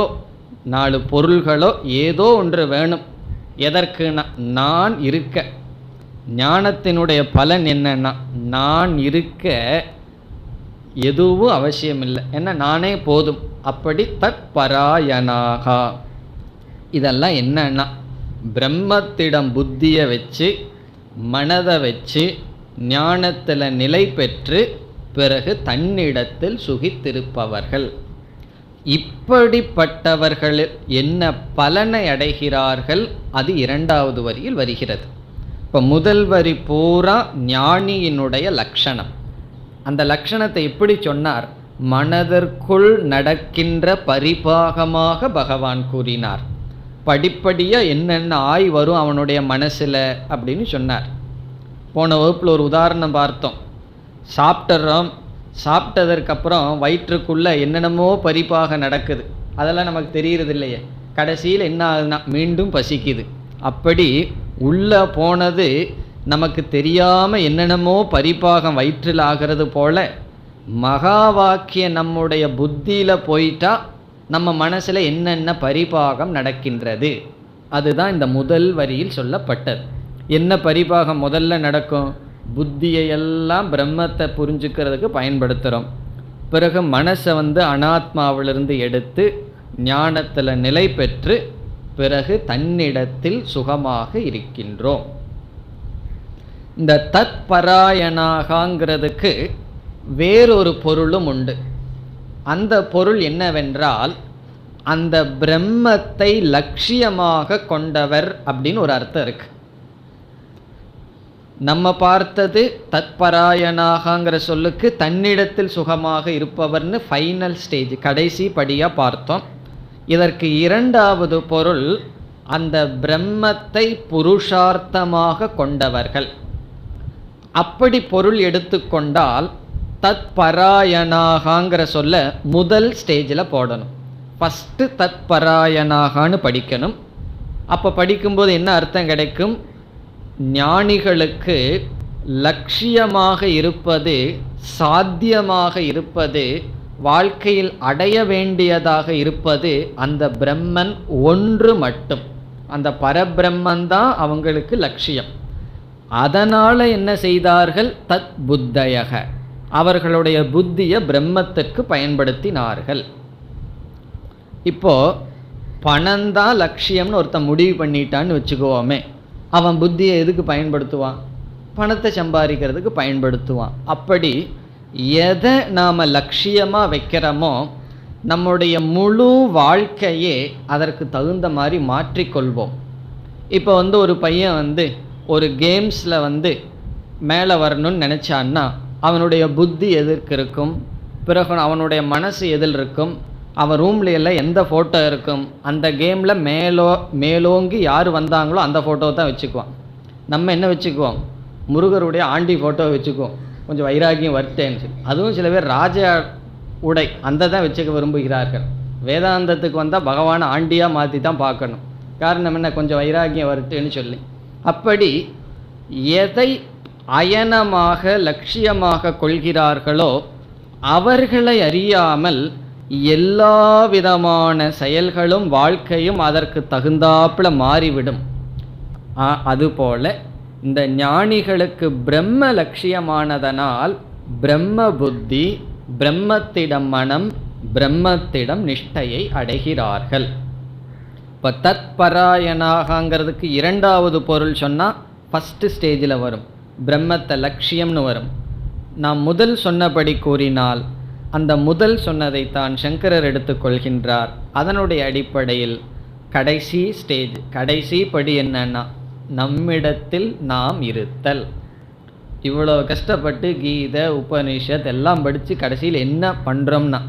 4 பொருள்களோ ஏதோ ஒன்று வேணும். எதற்குனா நான் இருக்க. ஞானத்தினுடைய பலன் என்னன்னா நான் இருக்க எதுவும் அவசியம் இல்லை, ஏன்னா நானே போதும். அப்படி தத்பராயணாகா. இதெல்லாம் என்னன்னா பிரம்மத்திடம் புத்தியை வச்சு மனதை வச்சு ஞானத்தில் நிலை பெற்று பிறகு தன்னிடத்தில் சுகித்திருப்பவர்கள். இப்படிப்பட்டவர்கள் என்ன பலனை அடைகிறார்கள்? அது 2வது வரியில் வருகிறது. இப்போ முதல் வரி பூரா ஞானியினுடைய லட்சணம். அந்த லட்சணத்தை எப்படி சொன்னார்? மனதிற்குள் நடக்கின்ற பரிபாகமாக பகவான் கூறினார். படிப்படியாக என்னென்ன ஆய் வரும் அவனுடைய மனசில் அப்படின்னு சொன்னார். போன வகுப்பில் ஒரு உதாரணம் பார்த்தோம். சாப்பிட்றோம், சாப்பிட்டதற்கப்புறம் வயிற்றுக்குள்ளே என்னென்னமோ பரிபாக நடக்குது, அதெல்லாம் நமக்கு தெரியறது இல்லையே. கடைசியில் என்ன ஆகுதுன்னா மீண்டும் பசிக்குது. அப்படி உள்ளே போனது நமக்கு தெரியாமல் என்னென்னமோ பரிபாகம் வயிற்றில் ஆகிறது போல மகா வாக்கியம் நம்முடைய புத்தியில் போயிட்டா நம்ம மனசில் என்னென்ன பரிபாகம் நடக்கின்றது. அதுதான் இந்த முதல் வரியில் சொல்லப்பட்டது. என்ன பரிபாகம் முதல்ல நடக்கும்? புத்தியையெல்லாம் பிரம்மத்தை புரிஞ்சுக்கிறதுக்கு பயன்படுத்துகிறோம். பிறகு மனசை அனாத்மாவிலிருந்து எடுத்து ஞானத்தில் நிலை பெற்று பிறகு தன்னிடத்தில் சுகமாக இருக்கின்றோம். இந்த தத்பராயணாகங்கிறதுக்கு வேறொரு பொருளும் உண்டு. அந்த பொருள் என்னவென்றால் அந்த பிரம்மத்தை லட்சியமாக கொண்டவர் அப்படின்னு ஒரு அர்த்தம் இருக்கு. நம்ம பார்த்தது தத்பராயணாகங்கிற சொல்லுக்கு தன்னிடத்தில் சுகமாக இருப்பவர்னு ஃபைனல் ஸ்டேஜ், கடைசி படியாக பார்த்தோம். இதற்கு 2வது பொருள் அந்த பிரம்மத்தை புருஷார்த்தமாக கொண்டவர்கள். அப்படி பொருள் எடுத்துக்கொண்டால் தத்பராயணாகங்கிற சொல்ல முதல் ஸ்டேஜில் போடணும். ஃபஸ்ட்டு தத்பராயணாகனு படிக்கணும். அப்போ படிக்கும்போது என்ன அர்த்தம் கிடைக்கும்? ஞானிகளுக்கு லட்சியமாக இருப்பது, சாத்தியமாக இருப்பது, வாழ்க்கையில் அடைய வேண்டியதாக இருப்பது அந்த பிரம்மன் ஒன்று மட்டும். அந்த பரபிரம்மந்தான் அவங்களுக்கு லட்சியம். அதனால் என்ன செய்தார்கள்? தத் புத்தயக, அவர்களுடைய புத்தியை பிரம்மத்திற்கு பயன்படுத்தினார்கள். இப்போ பணம்தான் லட்சியம்னு ஒருத்தன் முடிவு பண்ணிட்டான்னு வச்சுக்குவோமே, அவன் புத்தியை எதுக்கு பயன்படுத்துவான்? பணத்தை சம்பாதிக்கிறதுக்கு பயன்படுத்துவான். அப்படி எதை நாம் லட்சியமாக வைக்கிறோமோ நம்முடைய முழு வாழ்க்கையே அதற்கு தகுந்த மாதிரி மாற்றிக்கொள்வோம். இப்போ ஒரு பையன் ஒரு கேம்ஸில் மேலே வரணும்னு நினச்சான்னா அவனுடைய புத்தி எதற்கு இருக்கும்? பிறகு அவனுடைய மனசு எதில் இருக்கும்? அவன் ரூம்ல எல்லாம் எந்த ஃபோட்டோ இருக்கும்? அந்த கேமில் மேலோங்கி யார் வந்தாங்களோ அந்த ஃபோட்டோவை தான் வச்சுக்குவான். நம்ம என்ன வச்சுக்குவோம்? முருகருடைய ஆண்டி ஃபோட்டோ வச்சுக்குவோம், கொஞ்சம் வைராகியம் வருத்தேன்னு சொல்லி. அதுவும் சில பேர் ராஜா உடை அந்த தான் வச்சுக்க விரும்புகிறார்கள். வேதாந்தத்துக்கு வந்தால் பகவானை ஆண்டியாக மாற்றி தான் பார்க்கணும். காரணம் என்ன? கொஞ்சம் வைராகியம் வருத்தேன்னு சொல்லி. அப்படி எதை அயனமாக லட்சியமாக கொள்கிறார்களோ அவர்களை அறியாமல் எல்லா விதமான செயல்களும் வாழ்க்கையும் அதற்கு தகுந்தாப்புல மாறிவிடும். அதுபோல இந்த ஞானிகளுக்கு பிரம்ம லட்சியமானதனால் பிரம்ம புத்தி, பிரம்மத்திடம் மனம், பிரம்மத்திடம் நிஷ்டையை அடைகிறார்கள். இப்போ தத்பராயணாகங்கிறதுக்கு 2வது பொருள் சொன்னால் ஃபஸ்ட்டு ஸ்டேஜில் வரும், பிரம்மத்தை லட்சியம்னு வரும். நாம் முதல் சொன்னபடி கூறினால் அந்த முதல் சொன்னதைத்தான் சங்கரர் எடுத்துக்கொள்கின்றார். அதனுடைய அடிப்படையில் கடைசி ஸ்டேஜ், கடைசி படி என்னன்னா நம்மிடத்தில் நாம் இருத்தல். இவ்வளோ கஷ்டப்பட்டு கீதை உபனிஷத் எல்லாம் படித்து கடைசியில் என்ன பண்ணுறோம்னா,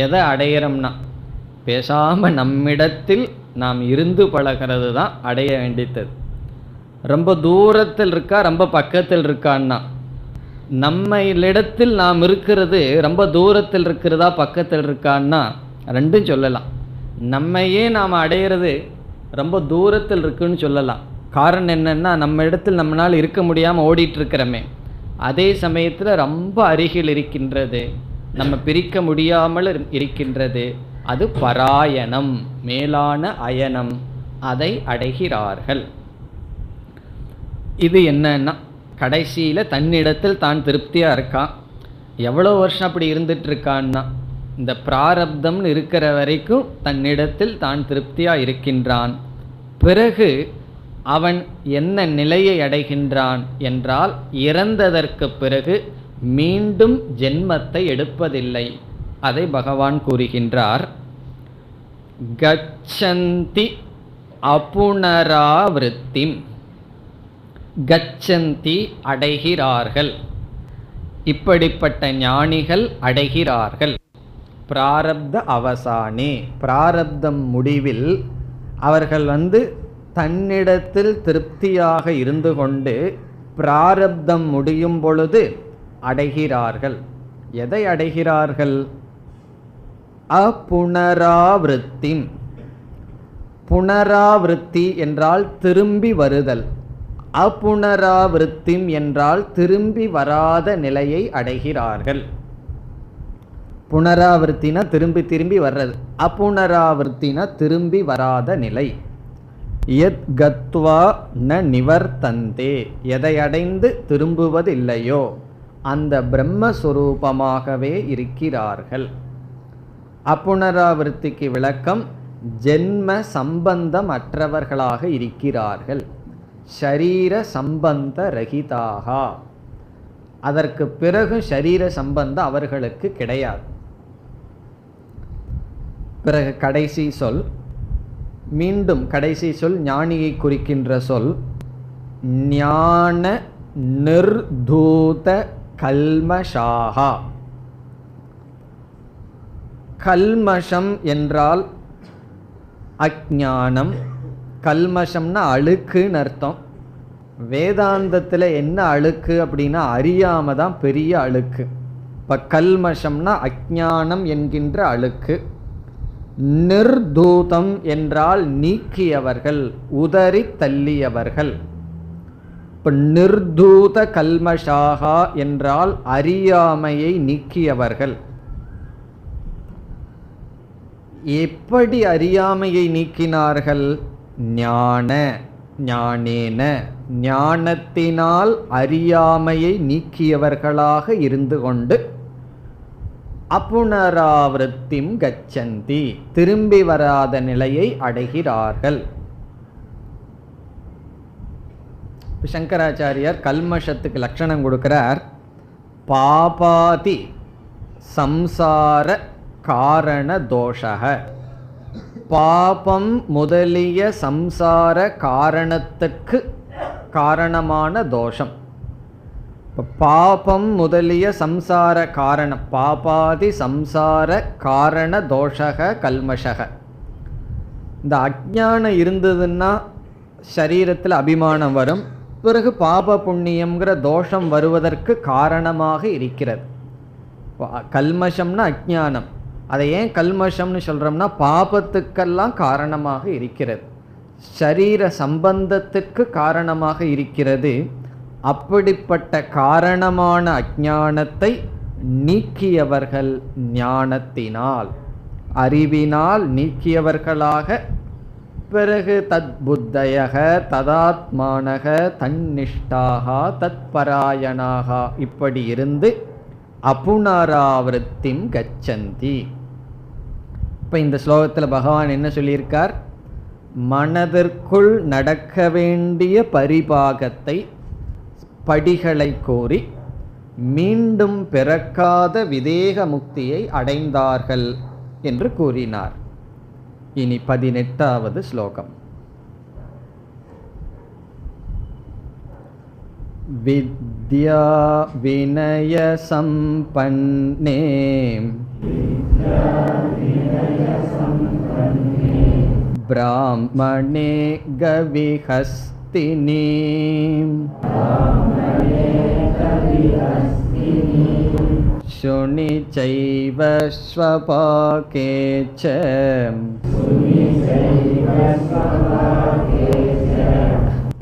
எதை அடையிறோம்னா, பேசாமல் நம்மிடத்தில் நாம் இருந்து பழகிறது தான் அடைய வேண்டியது. ரொம்ப தூரத்தில் இருக்கா ரொம்ப பக்கத்தில் இருக்கான்னா, நம்மளிடத்தில் நாம் இருக்கிறது ரொம்ப தூரத்தில் இருக்கிறதா பக்கத்தில் இருக்கான்னா ரெண்டும் சொல்லலாம். நம்மையே நாம் அடையிறது ரொம்ப தூரத்தில் இருக்குன்னு சொல்லலாம். காரணம் என்னென்னா, நம்ம இடத்தில் நம்மளால் இருக்க முடியாமல் ஓடிட்டுருக்கிறோமே, அதே சமயத்தில் ரொம்ப அருகில் இருக்கின்றது, நம்ம பிரிக்க முடியாமல் இருக்கின்றது. அது பராயணம், மேலான அயனம், அதை அடைகிறார்கள். இது என்னன்னா, கடைசியில் தன்னிடத்தில் தான் திருப்தியாக இருக்கான். எவ்வளோ வருஷம் அப்படி இருந்துட்டு இருக்கான்னா, இந்த பிராரப்தம்னு இருக்கிற வரைக்கும் தன்னிடத்தில் தான் திருப்தியாக இருக்கின்றான். பிறகு அவன் என்ன நிலையை அடைகின்றான் என்றால், இறந்ததற்கு பிறகு மீண்டும் ஜென்மத்தை எடுப்பதில்லை. அதை பகவான் கூறுகின்றார். கச்சந்தி அபுனராவிருத்திம். கச்சந்தி அடைகிறார்கள், இப்படிப்பட்ட ஞானிகள் அடைகிறார்கள். பிராரப்த அவசானே, பிராரப்தம் முடிவில் அவர்கள் தன்னிடத்தில் திருப்தியாக இருந்து கொண்டு பிராரப்தம் முடியும் பொழுது அடைகிறார்கள். எதை அடைகிறார்கள்? அபுனராவிருத்தி. புனராவிருத்தி என்றால் திரும்பி வருதல், அபுனராவிருத்தி என்றால் திரும்பி வராத நிலையை அடைகிறார்கள். புனராவிருத்தினா திரும்பி திரும்பி வர்றது, அபுனராவிருத்தினா திரும்பி வராத நிலை. யத் கத்வா ந நிவர்த்தந்தே, எதை அடைந்து திரும்புவதில்லையோ அந்த பிரம்மஸ்வரூபமாகவே இருக்கிறார்கள். அப்புனராவிருத்திக்கு விளக்கம், ஜென்ம சம்பந்தம் அற்றவர்களாக இருக்கிறார்கள், ஷரீர சம்பந்த ரகிதாக. அதற்கு பிறகு ஷரீர சம்பந்தம் அவர்களுக்கு கிடையாது. பிறகு கடைசி சொல், மீண்டும் கடைசி சொல் ஞானியை குறிக்கின்ற சொல். ஞான நிர்தூத கல்மஷாஹா. கல்மஷம் என்றால் அஞ்ஞானம், கல்மஷம்னா அழுக்குன்னு அர்த்தம். வேதாந்தத்தில் என்ன அழுக்கு அப்படின்னா அறியாம தான் பெரிய அழுக்கு. இப்போ கல்மஷம்னா அஞ்ஞானம் என்கின்ற அழுக்கு. நிர்தூதம் என்றால் நீக்கியவர்கள், உதறி தள்ளியவர்கள். இப்போ நிர்தூத கல்மஷாகா என்றால் அறியாமையை நீக்கியவர்கள். எப்படி அறியாமையை நீக்கினார்கள்? ஞானேன, ஞானத்தினால் அறியாமையை நீக்கியவர்களாக இருந்து கொண்டு அபுனராவிருத்திம் கச்சந்தி, திரும்பி வராத நிலையை அடைகிறார்கள். சங்கராச்சாரியார் கல்மஷத்துக்கு லட்சணம் கொடுக்கிறார். பாபாதி சம்சார காரண தோஷக. பாபம் முதலிய சம்சார காரணத்துக்கு காரணமான தோஷம். பாபம் முதலிய சம்சார காரணம், பாபாதி சம்சார காரண தோஷக கல்மஷக. இந்த அஞ்ஞானம் இருந்ததுன்னா சரீரத்தில் அபிமானம் வரும். பிறகு பாப புண்ணியம்ங்கிற தோஷம் வருவதற்கு காரணமாக இருக்கிறது. கல்மஷம்னா அஞ்ஞானம். அதை ஏன் கல்மஷம்னு சொல்கிறோம்னா பாபத்துக்கெல்லாம் காரணமாக இருக்கிறது, ஷரீர சம்பந்தத்துக்கு காரணமாக இருக்கிறது. அப்படிப்பட்ட காரணமான அஞ்ஞானத்தை நீக்கியவர்கள் ஞானத்தினால், அறிவினால் நீக்கியவர்களாக. பிறகு தத் புத்தயக ததாத்மானக தன்னிஷ்டாக தத்பராயணாக இப்படி இருந்து அபுனராவிருத்திம் கச்சந்தி. இப்போ இந்த ஸ்லோகத்தில் பகவான் என்ன சொல்லியிருக்கார்? மனதிற்குள் நடக்க வேண்டிய பரிபாகத்தை, படிகளை கூறி மீண்டும் பிறக்காத விதேக முக்தியை அடைந்தார்கள் என்று கூறினார். இனி 18வது ஸ்லோகம். வித்யா வினய சம்பன்னே பிராமணே கவிஹஸ்தினி சுனி சைவ ஸ்வபாகே ச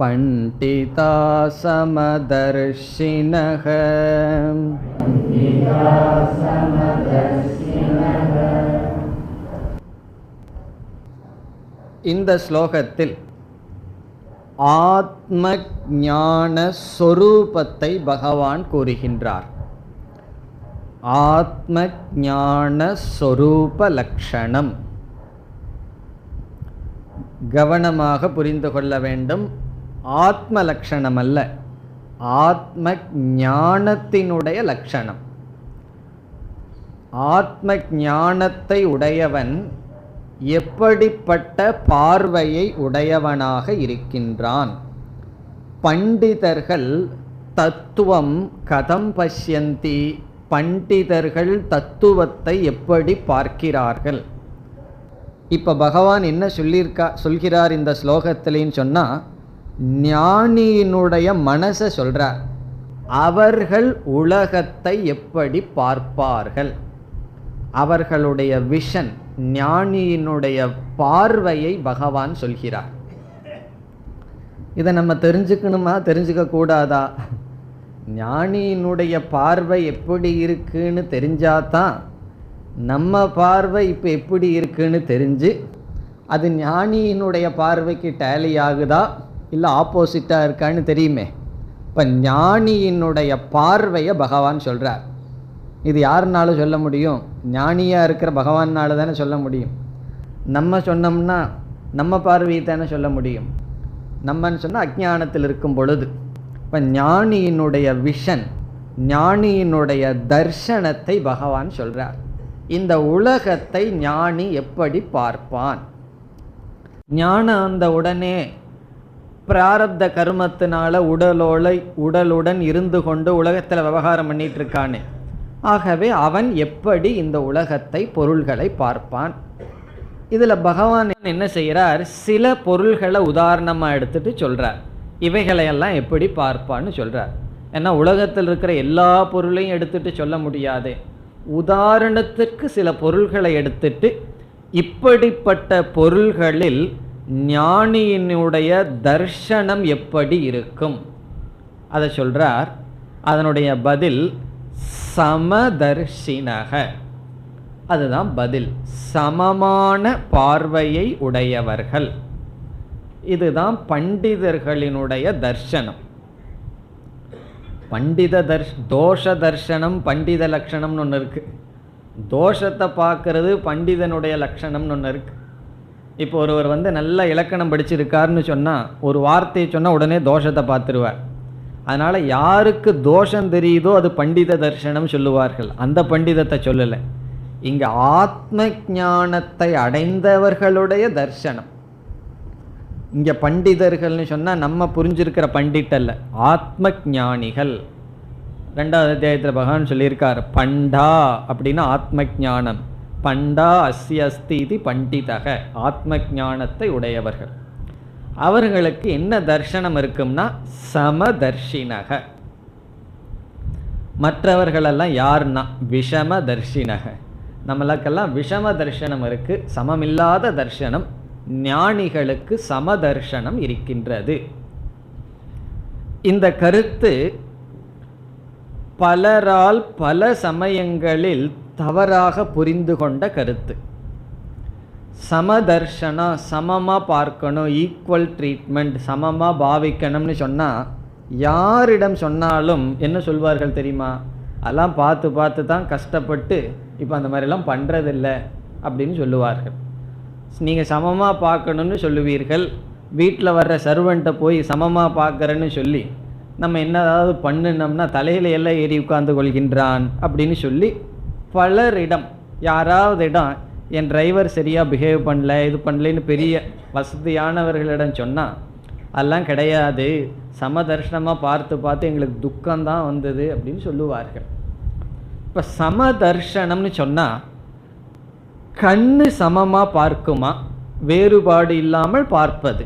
பண்டிதா சமதர்ஷினஹ. இந்த ஸ்லோகத்தில் ஆத்ம ஞான சொரூபத்தை பகவான் கூறுகின்றார். ஆத்ம ஞான சொரூப லக்ஷணம் கவனமாக புரிந்து கொள்ள வேண்டும். ஆத்ம லக்ஷணம் அல்ல, ஆத்ம ஞானத்தினுடைய லக்ஷணம். ஆத்ம ஞானத்தை உடையவன் எப்படிப்பட்ட பார்வையை உடையவனாக இருக்கின்றான்? பண்டிதர்கள் தத்துவம் கதம் பஷ்யந்தி, பண்டிதர்கள் தத்துவத்தை எப்படி பார்க்கிறார்கள்? இப்போ பகவான் என்ன சொல்கிறார் இந்த ஸ்லோகத்திலேன்னு சொன்னால், ஞானியினுடைய மனசை சொல்கிறார். அவர்கள் உலகத்தை எப்படி பார்ப்பார்கள், அவர்களுடைய விஷன், ஞானியினுடைய பார்வையை பகவான் சொல்கிறார். இதை நம்ம தெரிஞ்சுக்கணுமா தெரிஞ்சுக்க கூடாதா? ஞானியினுடைய பார்வை எப்படி இருக்குன்னு தெரிஞ்சாதான் நம்ம பார்வை இப்போ எப்படி இருக்குன்னு தெரிஞ்சு அது ஞானியினுடைய பார்வைக்கு டேலி ஆகுதா இல்லை ஆப்போசிட்டாக இருக்கான்னு தெரியுமே. இப்போ ஞானியினுடைய பார்வையை பகவான் சொல்கிறார். இது யாருனாலும் சொல்ல முடியும்? ஞானியாக இருக்கிற பகவானால தானே சொல்ல முடியும். நம்ம சொன்னோம்னா நம்ம பார்வையை தானே சொல்ல முடியும். நம்மன்னு சொன்னால் அஞ்ஞானத்தில் இருக்கும் பொழுது. இப்போ ஞானியினுடைய விஷன், ஞானியினுடைய தர்ஷனத்தை பகவான் சொல்கிறார். இந்த உலகத்தை ஞானி எப்படி பார்ப்பான்? ஞானம் அந்த உடனே பிராரப்த கர்மத்தினால உடலுடன் இருந்து கொண்டு உலகத்தில் விவகாரம் பண்ணிட்டு இருக்கானே, ஆகவே அவன் எப்படி இந்த உலகத்தை பொருள்களை பார்ப்பான்? இதில் பகவான் என்ன செய்கிறார்? சில பொருள்களை உதாரணமாக எடுத்துட்டு சொல்கிறார். இவைகளையெல்லாம் எப்படி பார்ப்பான்னு சொல்கிறார். ஏன்னா உலகத்தில் இருக்கிற எல்லா பொருளையும் எடுத்துட்டு சொல்ல முடியாது. உதாரணத்துக்கு சில பொருள்களை எடுத்துட்டு இப்படிப்பட்ட பொருள்களில் ஞானியினுடைய தர்ஷனம் எப்படி இருக்கும் அதை சொல்கிறார். அதனுடைய பதில் சமதர்ஷினக. அதுதான் பதில். சமமான பார்வையை உடையவர்கள். இதுதான் பண்டிதர்களினுடைய தர்ஷனம். தோஷ தர்ஷனம், பண்டித லட்சணம்னு ஒன்று இருக்குது. தோஷத்தை பார்க்கறது பண்டிதனுடைய லட்சணம்னு ஒன்று இருக்குது. இப்போ ஒருவர் நல்ல இலக்கணம் படிச்சிருக்காருன்னு சொன்னால் ஒரு வார்த்தையை சொன்னால் உடனே தோஷத்தை பார்த்துருவார். அதனால் யாருக்கு தோஷம் தெரியுதோ அது பண்டித தர்ஷனம் சொல்லுவார்கள். அந்த பண்டிதத்தை சொல்லலை. இங்கே ஆத்ம ஞானத்தை அடைந்தவர்களுடைய தர்ஷனம். இங்கே பண்டிதர்கள்னு சொன்னால் நம்ம புரிஞ்சிருக்கிற பண்டிட் அல்ல, ஆத்ம ஞானிகள். 2வது அத்தியாயத்தில் பகவான் சொல்லியிருக்கார், பண்டா அப்படின்னா ஆத்ம ஞானம். பண்டா அஸ்ய அஸ்தி இது பண்டிதக, ஆத்ம ஞானத்தை உடையவர்கள். அவர்களுக்கு என்ன தர்ஷனம் இருக்கும்னா சமதர்ஷினக. மற்றவர்களெல்லாம் யாருன்னா விஷம தர்ஷினக. நம்மளுக்கெல்லாம் விஷம தர்ஷனம் இருக்குது, சமமில்லாத தர்ஷனம். ஞானிகளுக்கு சமதர்ஷனம் இருக்கின்றது. இந்த கருத்து பலரால் பல சமயங்களில் தவறாக புரிந்து கொண்ட கருத்து. சமதர்ஷனா, சமமாக பார்க்கணும், ஈக்குவல் ட்ரீட்மெண்ட், சமமாக பாவிக்கணும்னு சொன்னால் யாரிடம் சொன்னாலும் என்ன சொல்வார்கள் தெரியுமா? அதெல்லாம் பார்த்து பார்த்து தான் கஷ்டப்பட்டு இப்போ அந்த மாதிரிலாம் பண்ணுறதில்லை அப்படின்னு சொல்லுவார்கள். நீங்கள் சமமாக பார்க்கணுன்னு சொல்லுவீர்கள். வீட்டில் வர்ற சர்வெண்ட்டை போய் சமமாக பார்க்குறேன்னு சொல்லி நம்ம என்னதாவது பண்ணினோம்னா தலையில் எல்லாம் ஏறி உட்கார்ந்து கொள்கின்றான் அப்படின்னு சொல்லி பலரிடம், யாராவது இடம் என் டிரைவர் சரியாக பிஹேவ் பண்ணல, இது பண்ணலன்னு பெரிய வசதியானவர்களிடம் சொன்னால் அதெல்லாம் கிடையாது, சமதர்ஷனமாக பார்த்து பார்த்து எங்களுக்கு துக்கம்தான் வந்தது அப்படின்னு சொல்லுவார்கள். இப்போ சமதர்ஷனம்னு சொன்னால் கண்ணு சமமாக பார்க்குமா, வேறுபாடு இல்லாமல் பார்ப்பது.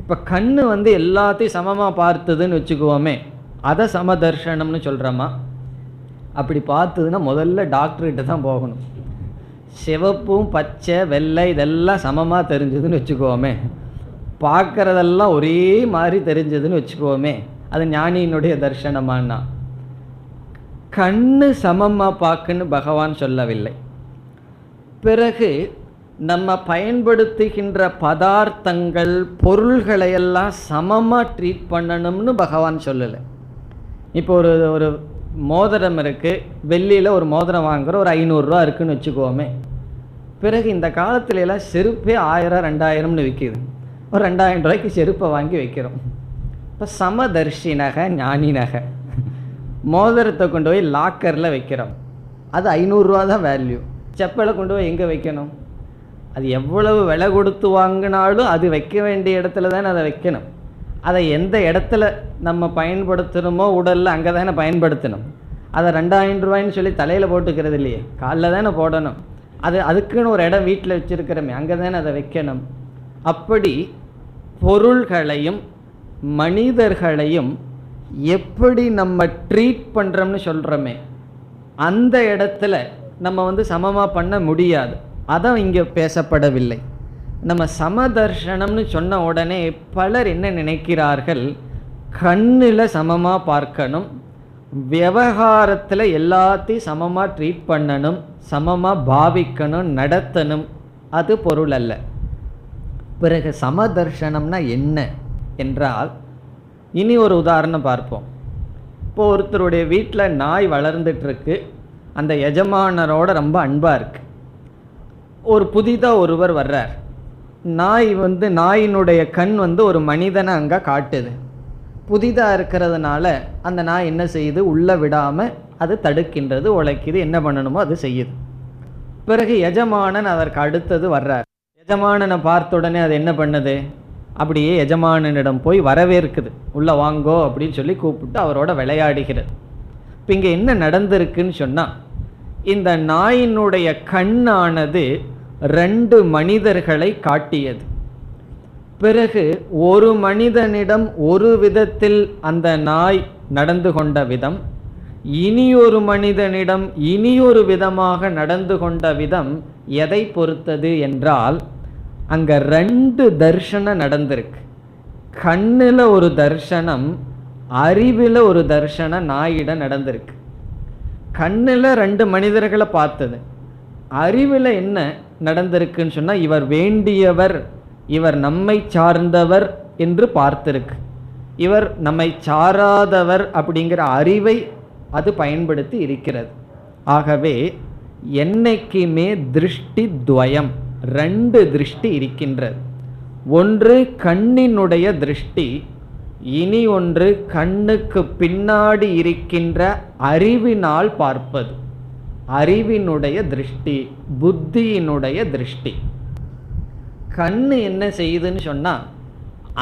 இப்போ கண்ணு எல்லாத்தையும் சமமாக பார்த்ததுன்னு வச்சுக்குவோமே, அதை சமதர்ஷனம்னு சொல்கிறோமா? அப்படி பார்த்ததுன்னா முதல்ல டாக்டர்கிட்ட தான் போகணும். சிவப்பும் பச்சை வெள்ளை இதெல்லாம் சமமாக தெரிஞ்சதுன்னு வச்சுக்குவோமே, பார்க்குறதெல்லாம் ஒரே மாதிரி தெரிஞ்சதுன்னு வச்சுக்குவோமே, அது ஞானியினுடைய தர்ஷனமானா? கண்ணு சமமாக பார்க்குன்னு பகவான் சொல்லவில்லை. பிறகு நம்ம பயன்படுத்துகின்ற பதார்த்தங்கள் பொருள்களையெல்லாம் சமமாக ட்ரீட் பண்ணணும்னு பகவான் சொல்லலை. இப்போ ஒரு மோதிரம் இருக்குது, வெள்ளியில் ஒரு மோதிரம் வாங்குகிற ஒரு 500 ரூபா இருக்குதுன்னு வச்சுக்கோமே. பிறகு இந்த காலத்துல எல்லாம் செருப்பே 1000 2000ன்னு விற்கிது. ஒரு 2000 ரூபாய்க்கு செருப்பை வாங்கி வைக்கிறோம். இப்போ சமதர்ஷினக ஞானினக மோதிரத்தை கொண்டு போய் லாக்கரில் வைக்கிறோம், அது 500 ரூபா தான் வேல்யூ. செப்பலை கொண்டு போய் எங்கே வைக்கணும்? அது எவ்வளவு விலை கொடுத்து வாங்கினாலும் அது வைக்க வேண்டிய இடத்துல தானே அதை வைக்கணும். அதை எந்த இடத்துல நம்ம பயன்படுத்தணுமோ உடலில் அங்கே தானே பயன்படுத்தணும். அதை 2000 ரூபாய்ன்னு சொல்லி தலையில் போட்டுக்கிறது இல்லையே, காலில் தானே போடணும். அதுக்குன்னு ஒரு இடம் வீட்டில் வச்சுருக்கிறோமே, அங்கே தானே அதை வைக்கணும். அப்படி பொருள்களையும் மனிதர்களையும் எப்படி நம்ம ட்ரீட் பண்ணுறோம்னு சொல்கிறோமே, அந்த இடத்துல நம்ம சமமாக பண்ண முடியாது. அதான் இங்கே பேசப்படவில்லை. நம்ம சமதர்ஷனம்னு சொன்ன உடனே பலர் என்ன நினைக்கிறார்கள், கண்ணில் சமமாக பார்க்கணும், விவகாரத்தில் எல்லாத்தையும் சமமாக ட்ரீட் பண்ணணும், சமமாக பாவிக்கணும், நடத்தணும். அது பொருள் அல்ல. பிறகு சமதர்ஷனம்னா என்ன என்றால், இனி ஒரு உதாரணம் பார்ப்போம். இப்போது ஒருத்தருடைய வீட்டில் நாய் வளர்ந்துட்டுருக்கு, அந்த எஜமானரோட ரொம்ப அன்பாக இருக்குது. ஒரு புதிதாக ஒருவர் வர்றார். நாய் நாயினுடைய கண் ஒரு மனிதனை அங்கே காட்டுது. புதிதாக இருக்கிறதுனால அந்த நாய் என்ன செய்யுது, உள்ளே விடாமல் அது தடுக்கின்றது, உழைக்குது, என்ன பண்ணணுமோ அது செய்யுது. பிறகு எஜமானன் அதற்கு அடுத்தது வர்றார். எஜமானனை பார்த்த உடனே அது என்ன பண்ணுது, அப்படியே எஜமானனிடம் போய் வரவேற்குது, உள்ளே வாங்கோ அப்படின்னு சொல்லி கூப்பிட்டு அவரோட விளையாடுகிறது. இப்போ இங்கே என்ன நடந்திருக்குன்னு சொன்னால், இந்த நாயினுடைய கண்ணானது 2 மனிதர்களை காட்டியது. பிறகு ஒரு மனிதனிடம் ஒரு விதத்தில் அந்த நாய் நடந்து கொண்ட விதம், இனியொரு மனிதனிடம் இனியொரு விதமாக நடந்து கொண்ட விதம் எதை பொறுத்தது என்றால், அங்கே 2 தர்ஷனம் நடந்திருக்கு. கண்ணில் ஒரு தர்ஷனம், அறிவில் ஒரு தர்ஷனம் நாயிடம் நடந்திருக்கு. கண்ணில் 2 மனிதர்களை பார்த்தது, அறிவில் என்ன நடந்திருக்குன்னு சொன்னால், இவர் வேண்டியவர், இவர் நம்மை சார்ந்தவர் என்று பார்த்திருக்கு. இவர் நம்மை சாராதவர் அப்படிங்கிற அறிவை அது பயன்படுத்தி இருக்கிறது. ஆகவே என்னைக்குமே திருஷ்டி துவயம், 2 திருஷ்டி இருக்கின்றது. ஒன்று கண்ணினுடைய திருஷ்டி, இனி ஒன்று கண்ணுக்கு பின்னாடி இருக்கின்ற அறிவினால் பார்ப்பது, அறிவினுடைய திருஷ்டி, புத்தியினுடைய திருஷ்டி. கண்ணு என்ன செய்யுதுன்னு சொன்னால்,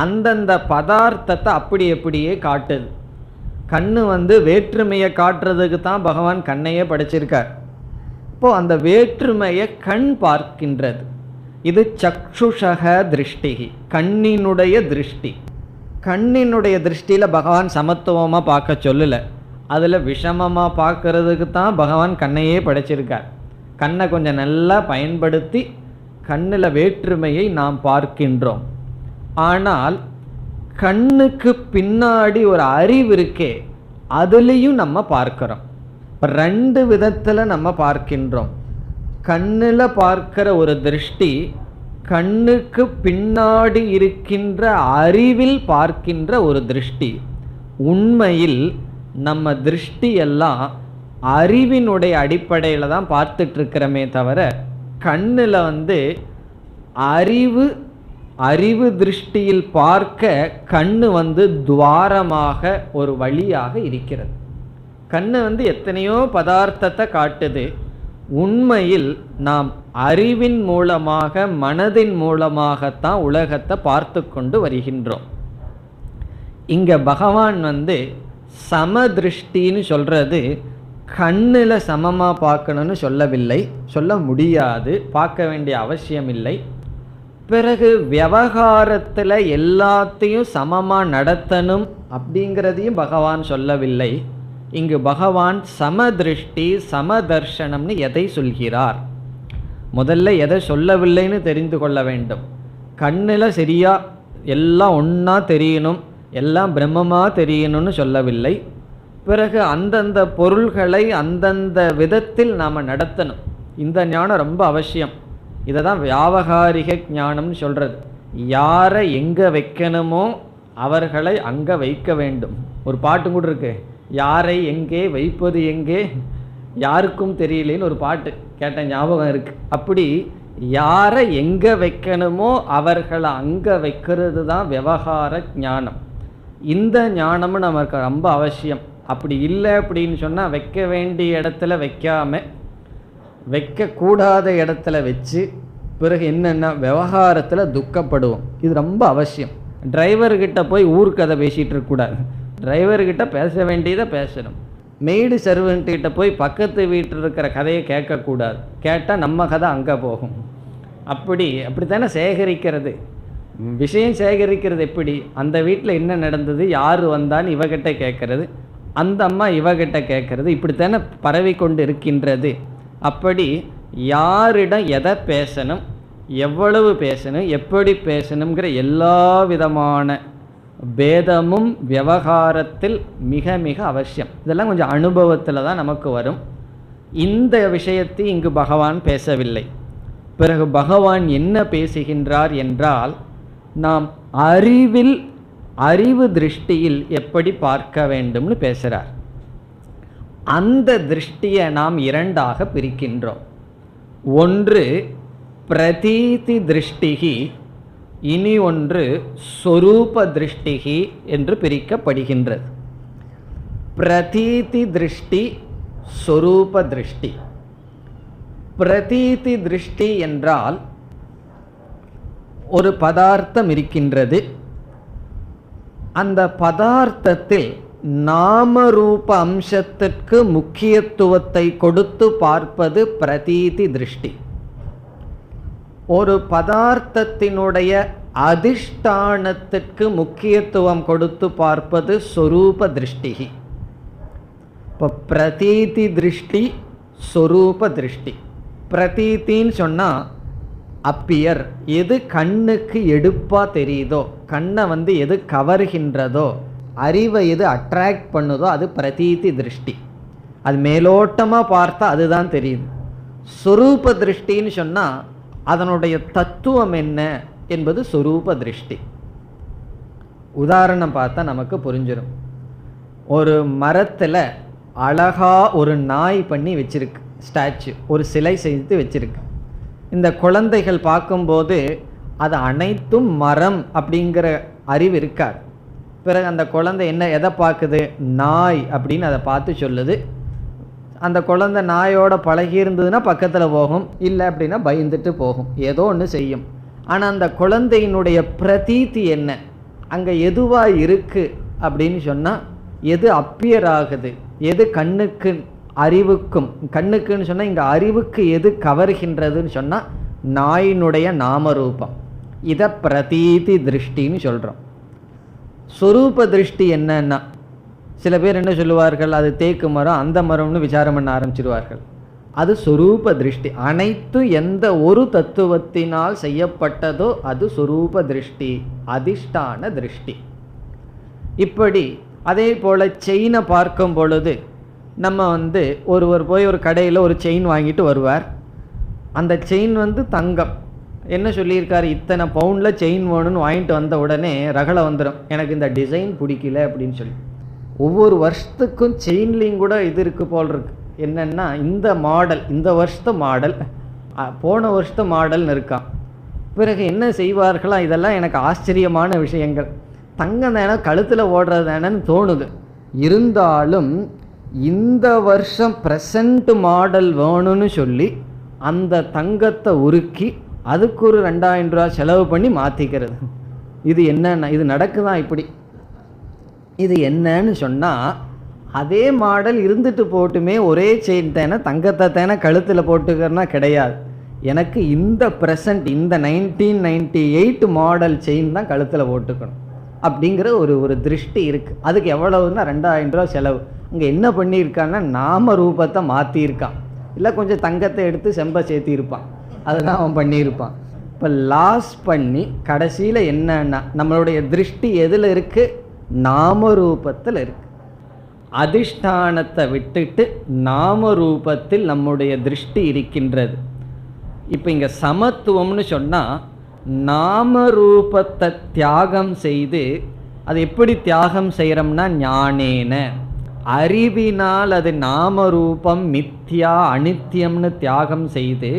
அந்தந்த பதார்த்தத்தை அப்படியே காட்டுது. கண்ணு வேற்றுமையை காட்டுறதுக்கு தான் பகவான் கண்ணையே படைச்சிருக்கார். இப்போது அந்த வேற்றுமையை கண் பார்க்கின்றது. இது சக்ஷுஷக திருஷ்டி, கண்ணினுடைய திருஷ்டி. கண்ணினுடைய திருஷ்டியில் பகவான் சமத்துவமாக பார்க்க சொல்லலை, அதில் விஷமமாக பார்க்கறதுக்கு தான் பகவான் கண்ணையே படைச்சிருக்கார். கண்ணை கொஞ்சம் நல்லா பயன்படுத்தி கண்ணில் வேற்றுமையை நாம் பார்க்கின்றோம். ஆனால் கண்ணுக்கு பின்னாடி ஒரு அறிவு இருக்கே, அதுலேயும் நம்ம பார்க்கிறோம். இப்போ 2 விதத்தில் நம்ம பார்க்கின்றோம். கண்ணில் பார்க்கிற ஒரு திருஷ்டி, கண்ணுக்கு பின்னாடி இருக்கின்ற அறிவில் பார்க்கின்ற ஒரு திருஷ்டி. உண்மையில் நம்ம திருஷ்டி எல்லாம் அறிவினுடைய அடிப்படையில் தான் பார்த்துட்ருக்கிறோமே தவிர, கண்ணில் அறிவு திருஷ்டியில் பார்க்க கண்ணு துவாரமாக ஒரு வழியாக இருக்கிறது. கண்ணு எத்தனையோ பதார்த்தத்தை காட்டுது. உண்மையில் நாம் அறிவின் மூலமாக, மனதின் மூலமாகத்தான் உலகத்தை பார்த்து கொண்டு வருகின்றோம். இங்கே பகவான் சமதிருஷ்டின்னு சொல்கிறது கண்ணில் சமமாக பார்க்கணுன்னு சொல்லவில்லை, சொல்ல முடியாது, பார்க்க வேண்டிய அவசியம் இல்லை. பிறகு விவகாரத்தில் எல்லாத்தையும் சமமாக நடத்தணும் அப்படிங்கிறதையும் பகவான் சொல்லவில்லை. இங்கு பகவான் சமதிருஷ்டி சமதர்ஷனம்னு எதை சொல்கிறார்? முதல்ல எதை சொல்லவில்லைன்னு தெரிந்து கொள்ள வேண்டும். கண்ணில் சரியா எல்லாம் ஒன்றா தெரியணும், எல்லாம் பிரம்மமாக தெரியணும்னு சொல்லவில்லை. பிறகு அந்தந்த பொருள்களை அந்தந்த விதத்தில் நாம் நடத்தணும். இந்த ஞானம் ரொம்ப அவசியம். இதை தான் வியாவகாரிக ஞானம்னு சொல்கிறது. யாரை எங்கே வைக்கணுமோ அவர்களை அங்கே வைக்க வேண்டும். ஒரு பாட்டு கூட இருக்கு, யாரை எங்கே வைப்பது எங்கே யாருக்கும் தெரியலேன்னு ஒரு பாட்டு கேட்ட ஞாபகம் இருக்குது. அப்படி யாரை எங்கே வைக்கணுமோ அவர்களை அங்கே வைக்கிறது தான் விவகார ஞானம். இந்த ஞானமும் நமக்கு ரொம்ப அவசியம். அப்படி இல்லை அப்படின்னு சொன்னால் வைக்க வேண்டிய இடத்துல வைக்காமல் வைக்கக்கூடாத இடத்துல வச்சு பிறகு என்னென்னா விவகாரத்தில் துக்கப்படுவோம். இது ரொம்ப அவசியம். டிரைவர்கிட்ட போய் ஊர்க்கதை பேசிகிட்டு இருக்கக்கூடாது. டிரைவர்கிட்ட பேச வேண்டியதை பேசணும். மெய்டு சர்வெண்ட்கிட்ட போய் பக்கத்து வீட்டில் இருக்கிற கதையை கேட்கக்கூடாது. கேட்டால் நம்ம கதை அங்கே போகும். அப்படித்தானே சேகரிக்கிறது, விஷயம் சேகரிக்கிறது. எப்படி அந்த வீட்டில் என்ன நடந்தது, யார் வந்தான்னு இவகிட்ட கேட்கறது, அந்த அம்மா இவகிட்ட கேட்கறது, இப்படித்தானே பரவி கொண்டு இருக்கின்றது. அப்படி யாரிடம் எதை பேசணும், எவ்வளவு பேசணும், எப்படி பேசணுங்கிற எல்லா விதமான பேதமும் விவகாரத்தில் மிக மிக அவசியம். இதெல்லாம் கொஞ்சம் அனுபவத்தில் தான் நமக்கு வரும். இந்த விஷயத்தை இங்கு பகவான் பேசவில்லை. பிறகு பகவான் என்ன பேசுகின்றார் என்றால், நாம் அறிவு திருஷ்டியில் எப்படி பார்க்க வேண்டும்னு பேசுகிறார். அந்த திருஷ்டியை நாம் இரண்டாக பிரிக்கின்றோம். ஒன்று பிரதீதி திருஷ்டிகி, இனி ஒன்று சொரூப திருஷ்டிகி என்று பிரிக்கப்படுகின்றது. பிரதீதி திருஷ்டி, சொரூப திருஷ்டி. பிரதீதி திருஷ்டி என்றால் ஒரு பதார்த்தம் இருக்கின்றது, அந்த பதார்த்தத்தில் நாமரூப அம்சத்திற்கு முக்கியத்துவத்தை கொடுத்து பார்ப்பது பிரதீதி திருஷ்டி. ஒரு பதார்த்தத்தினுடைய அதிஷ்டானத்திற்கு முக்கியத்துவம் கொடுத்து பார்ப்பது சொரூப திருஷ்டி. இப்போ பிரதீதி திருஷ்டி, சொரூப திருஷ்டி. பிரதீத்தின்னு சொன்னால் அப்பியர், எது கண்ணுக்கு எடுப்பாக தெரியுதோ, கண்ணை எது கவர்கின்றதோ, அறிவை எது அட்ராக்ட் பண்ணுதோ அது பிரதீதி திருஷ்டி. அது மேலோட்டமாக பார்த்தா அதுதான் தெரியுது. சொரூப திருஷ்டின்னு சொன்னால் அதனுடைய தத்துவம் என்ன என்பது சொரூப திருஷ்டி. உதாரணம் பார்த்தா நமக்கு புரிஞ்சிடும். ஒரு மரத்தில் அழகா ஒரு நாய் பண்ணி வச்சிருக்கு, ஸ்டாச்சு, ஒரு சிலை செய்து வச்சிருக்கு. இந்த குழந்தைகள் பார்க்கும்போது அது அனைத்தும் மரம் அப்படிங்கிற அறிவு இருக்காது. பிறகு அந்த குழந்தை எதை பார்க்குது, நாய் அப்படின்னு அதை பார்த்து சொல்லுது. அந்த குழந்தை நாயோட பழகி இருந்ததுன்னா பக்கத்தில் போகும், இல்லை அப்படின்னா பயந்துட்டு போகும், ஏதோ ஒன்று செய்யும். ஆனால் அந்த குழந்தையினுடைய பிரதீதி என்ன, அங்கே எதுவாக இருக்குது அப்படின்னு சொன்னால் எது அப்பியர் ஆகுது, எது கண்ணுக்கு அறிவுக்கும், கண்ணுக்குன்னு சொன்னால் இங்கே அறிவுக்கு எது கவர்கின்றதுன்னு சொன்னால் நாயினுடைய நாமரூபம். இதை பிரதீதி திருஷ்டின்னு சொல்கிறோம். சொரூப திருஷ்டி என்னன்னா, சில பேர் என்ன சொல்லுவார்கள், அது தேக்கு மரம் அந்த மரம்னு விசாரம் பண்ண ஆரம்பிச்சிருவார்கள். அது சொரூப திருஷ்டி. அனைத்தும் எந்த ஒரு தத்துவத்தினால் செய்யப்பட்டதோ அது சொரூப திருஷ்டி, அதிஷ்டான திருஷ்டி. இப்படி அதே போல் செயினை பார்க்கும் பொழுது நம்ம ஒருவர் போய் ஒரு கடையில் ஒரு செயின் வாங்கிட்டு வருவார். அந்த செயின் தங்கம். என்ன சொல்லியிருக்காரு, இத்தனை பவுண்டில் செயின் வேணும்னு வாங்கிட்டு வந்த உடனே ரகளை வந்துடும், எனக்கு இந்த டிசைன் பிடிக்கல அப்படின்னு சொல்லி. ஒவ்வொரு வருஷத்துக்கும் செயின்லேயும் கூட இது இருக்குது போல் இருக்கு. என்னென்னா இந்த மாடல், இந்த வருஷத்து மாடல், போன வருஷத்து மாடல்னு இருக்கான். பிறகு என்ன செய்வார்களாம், இதெல்லாம் எனக்கு ஆச்சரியமான விஷயங்கள். தங்கம் தானே கழுத்தில் ஓடுறது தானேன்னு தோணுது. இருந்தாலும் இந்த வருஷம் ப்ரெசண்ட் மாடல் வேணும்னு சொல்லி அந்த தங்கத்தை உருக்கி அதுக்கு ஒரு 2000 ரூபா செலவு பண்ணி மாற்றிக்கிறது. இது என்னன்னா, இது நடக்குதான் இப்படி. இது என்னன்னு சொன்னால், அதே மாடல் இருந்துட்டு போட்டுமே, ஒரே செயின் தானே, தங்கத்தை தானே கழுத்தில் போட்டுக்கிறனா கிடையாது. எனக்கு இந்த ப்ரெசண்ட், இந்த 1998 மாடல் செயின் தான் கழுத்தில் போட்டுக்கணும் அப்படிங்கிற ஒரு திருஷ்டி இருக்குது. அதுக்கு எவ்வளவுன்னா 2000 ரூபா செலவு. இங்கே என்ன பண்ணியிருக்கான்னா, நாம ரூபத்தை மாற்றியிருக்கான். இல்லை கொஞ்சம் தங்கத்தை எடுத்து செம்பை சேர்த்திருப்பான், அதுதான் அவன் பண்ணியிருப்பான். இப்போ லாஸ் பண்ணி கடைசியில் என்னன்னா, நம்மளுடைய திருஷ்டி எதில் இருக்குது? நாம ரூபத்தில் இருக்குது. அதிஷ்டானத்தை விட்டுட்டு நாம ரூபத்தில் நம்முடைய திருஷ்டி இருக்கின்றது. இப்போ இங்கே சமத்துவம்னு சொன்னால், நாம ரூபத்தை தியாகம் செய்து, அது எப்படி தியாகம் செய்கிறோம்னா, ஞானேன, அறிவினால் அது நாம ரூபம் மித்யா அனித்தியம்னு தியாகம் செய்து,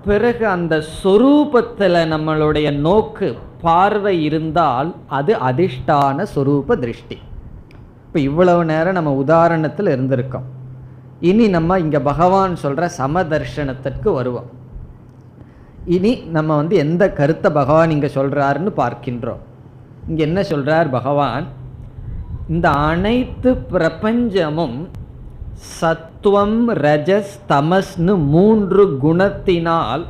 பிறகு அந்த சொரூபத்தில் நம்மளுடைய நோக்கு பார்வை இருந்தால் அது அதிஷ்டான சொரூப திருஷ்டி. இப்போ இவ்வளவு நேரம் நம்ம உதாரணத்தில் இருந்திருக்கோம். இனி நம்ம இங்கே பகவான் சொல்கிற சமதர்ஷனத்திற்கு வருவோம். இனி நம்ம எந்த கருத்தை பகவான் இங்கே சொல்கிறாருன்னு பார்க்கின்றோம். இங்கே என்ன சொல்கிறார் பகவான்? இந்த அனைத்து பிரபஞ்சமும் சத்துவம் ரஜஸ் தமஸ்னு 3 குணத்தினால்,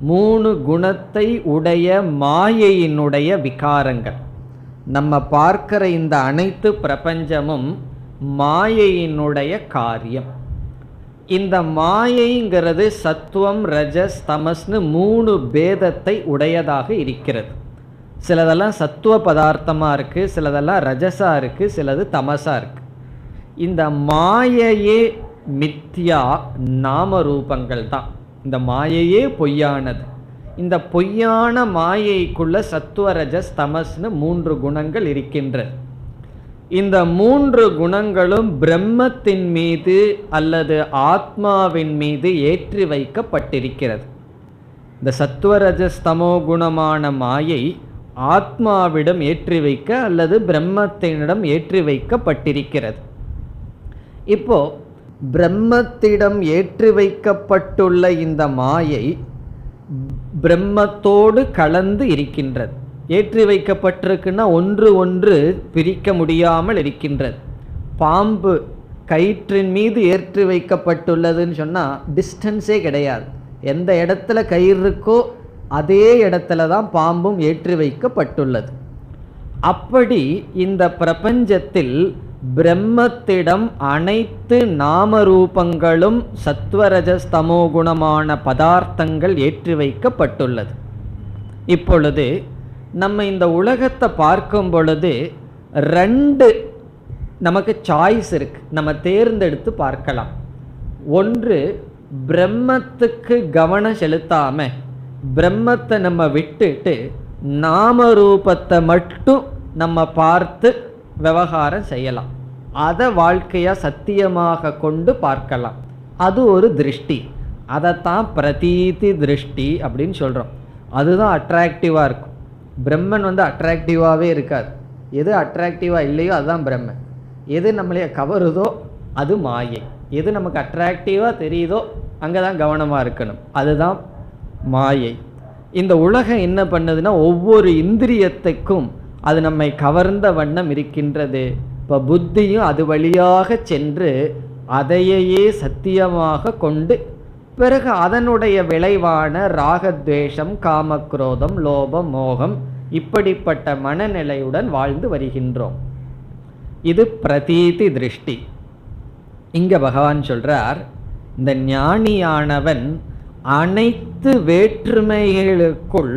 3 குணத்தை உடைய மாயையினுடைய விகாரங்கள். நம்ம பார்க்கிற இந்த அனைத்து பிரபஞ்சமும் மாயையினுடைய காரியம். இந்த மாயைங்கிறது சத்துவம் ரஜஸ் தமஸ்னு 3 பேதத்தை உடையதாக இருக்கிறது. சிலதெல்லாம் சத்துவ பதார்த்தமாக இருக்குது, சிலதெல்லாம் ரஜஸாக இருக்குது, சிலது தமஸாக இருக்குது. இந்த மாயையே மித்யா நாம ரூபங்கள் தான். இந்த மாயையே பொய்யானது. இந்த பொய்யான மாயைக்குள்ள சத்துவ ரஜஸ் தமஸ்னு 3 குணங்கள் இருக்கின்றது. இந்த 3 குணங்களும் பிரம்மத்தின் மீது அல்லது ஆத்மாவின் மீது ஏற்றி வைக்கப்பட்டிருக்கிறது. இந்த சத்துவ ரஜஸ் தமோ குணமான மாயை ஆத்மாவிடம் ஏற்றி வைக்க அல்லது பிரம்மத்தினிடம் ஏற்றி வைக்கப்பட்டிருக்கிறது. இப்போ பிரம்மத்திடம் ஏற்றி வைக்கப்பட்டுள்ள இந்த மாயை பிரம்மத்தோடு கலந்து இருக்கின்றது. ஏற்றி வைக்கப்பட்டிருக்குன்னா ஒன்று பிரிக்க முடியாமல் இருக்கின்றது. பாம்பு கயிற்றின் மீது ஏற்றி வைக்கப்பட்டுள்ளதுன்னு சொன்னால் டிஸ்டன்ஸே கிடையாது. எந்த இடத்துல கயிறு இருக்கோ அதே இடத்துல தான் பாம்பும் ஏற்றி வைக்கப்பட்டுள்ளது. அப்படி இந்த பிரபஞ்சத்தில் பிரம்மத்திடம் அனைத்து நாமரூபங்களும் சத்வரஜஸ்தமோ குணமான பதார்த்தங்கள் ஏற்றி வைக்கப்பட்டுள்ளது. இப்பொழுது நம்ம இந்த உலகத்தை பார்க்கும் பொழுது 2 நமக்கு சாய்ஸ் இருக்கு. நம்ம தேர்ந்தெடுத்து பார்க்கலாம். ஒன்று, பிரம்மத்துக்கு கவனம் செலுத்தாம பிரம்மத்தை நம்ம விட்டுட்டு நாமரூபத்தை மட்டும் நம்ம பார்த்து விவகாரம் செய்யலாம். அதை வாழ்க்கையா சத்தியமாக கொண்டு பார்க்கலாம். அது ஒரு திருஷ்டி. அதைத்தான் பிரதீதி திருஷ்டி அப்படின்னு சொல்கிறோம். அதுதான் அட்ராக்டிவாக இருக்கும். பிரம்மன் அட்ராக்டிவாகவே இருக்காது. எது அட்ராக்டிவாக இல்லையோ அதுதான் பிரம்மன். எது நம்மளைய கவருதோ அது மாயை. எது நமக்கு அட்ராக்டிவாக தெரியுதோ அங்கே தான் கவனமாக இருக்கணும். அதுதான் மாயை. இந்த உலகம் என்ன பண்ணுதுன்னா, ஒவ்வொரு இந்திரியத்துக்கும் அது நம்மை கவர்ந்த வண்ணம் இருக்கின்றது. இப்போ புத்தியும் அது வழியாக சென்று அதையே சத்தியமாக கொண்டு பிறகு அதனுடைய விளைவான ராகத்வேஷம் காமக்ரோதம் லோபம் மோகம் இப்படிப்பட்ட மனநிலையுடன் வாழ்ந்து வருகின்றோம். இது பிரதீதி திருஷ்டி. இங்க பகவான் சொல்றார், இந்த ஞானியானவன் அனைத்து வேற்றுமைகளுக்குள்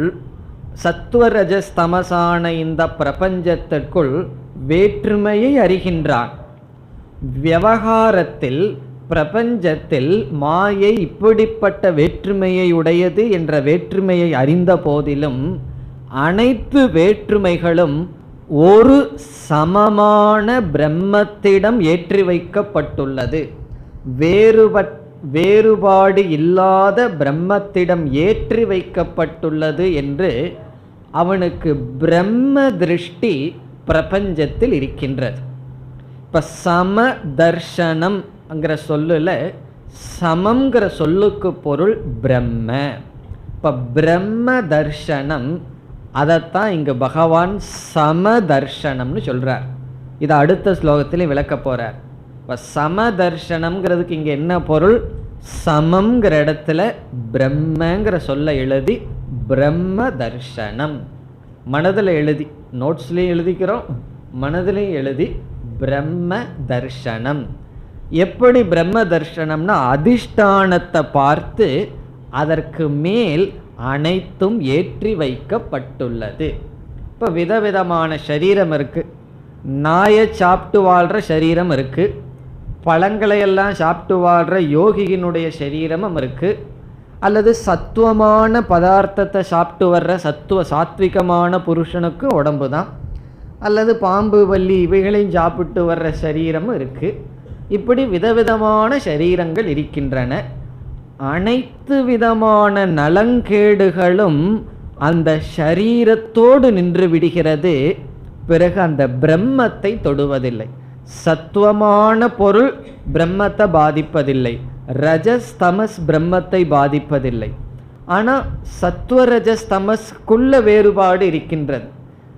சத்வரஜஸ்தமசான இந்த பிரபஞ்சத்திற்குள் வேற்றுமையை அறிகின்றான். விவகாரத்தில் பிரபஞ்சத்தில் மாயை இப்படிப்பட்ட வேற்றுமையை உடையது என்ற வேற்றுமையை அறிந்த போதிலும் அனைத்து வேற்றுமைகளும் ஒரு சமமான பிரம்மத்திடம் ஏற்றி வைக்கப்பட்டுள்ளது. வேறுபாடு இல்லாத பிரம்மத்திடம் ஏற்றி வைக்கப்பட்டுள்ளது என்று அவனுக்கு பிரம்ம திருஷ்டி பிரபஞ்சத்தில் இருக்கின்றது. இப்போ சம தர்ஷனம் ங்கிற சொல்லுல சமங்கிற சொல்லுக்கு பொருள் பிரம்ம. இப்போ பிரம்ம தர்ஷனம், அதைத்தான் இங்கு பகவான் சமதர்ஷனம்னு சொல்றார். இதை அடுத்த ஸ்லோகத்திலே விளக்க போறார். இப்போ சமதர்ஷனம்ங்கிறதுக்கு இங்கே என்ன பொருள்? சமம்ங்கிற இடத்துல பிரம்மங்கிற சொல்ல எழுதி பிரம்ம தர்ஷனம், மனதில் எழுதி, நோட்ஸ்லேயும் எழுதிக்கிறோம், மனதிலையும் எழுதி பிரம்ம தர்ஷனம். எப்படி பிரம்ம தர்ஷனம்னா அதிஷ்டானத்தை பார்த்து அதற்கு மேல் அனைத்தும் ஏற்றி வைக்கப்பட்டுள்ளது. இப்போ விதவிதமான சரீரம் இருக்குது. நாயை சாப்பிட்டு வாழ்கிற சரீரம் இருக்குது, பழங்களையெல்லாம் சாப்பிட்டு வாழ்கிற யோகியினுடைய சரீரமும் இருக்குது, அல்லது சத்துவமான பதார்த்தத்தை சாப்பிட்டு வர்ற சாத்விகமான புருஷனுக்கு உடம்பு தான், அல்லது பாம்பு வள்ளி இவைகளையும் சாப்பிட்டு வர்ற சரீரமும் இருக்குது. இப்படி விதவிதமான சரீரங்கள் இருக்கின்றன. அனைத்து விதமான நலங்கேடுகளும் அந்த சரீரத்தோடு நின்று விடுகிறது. பிறகு அந்த பிரம்மத்தை தொடுவதில்லை. சத்துவமான பொருள் பிரம்மத்தை பாதிப்பதில்லை, ரஜஸ் தமஸ் பிரம்மத்தை பாதிப்பதில்லை. ஆனால் சத்துவரஜஸ் தமஸ்க்குள்ள வேறுபாடு இருக்கின்றது.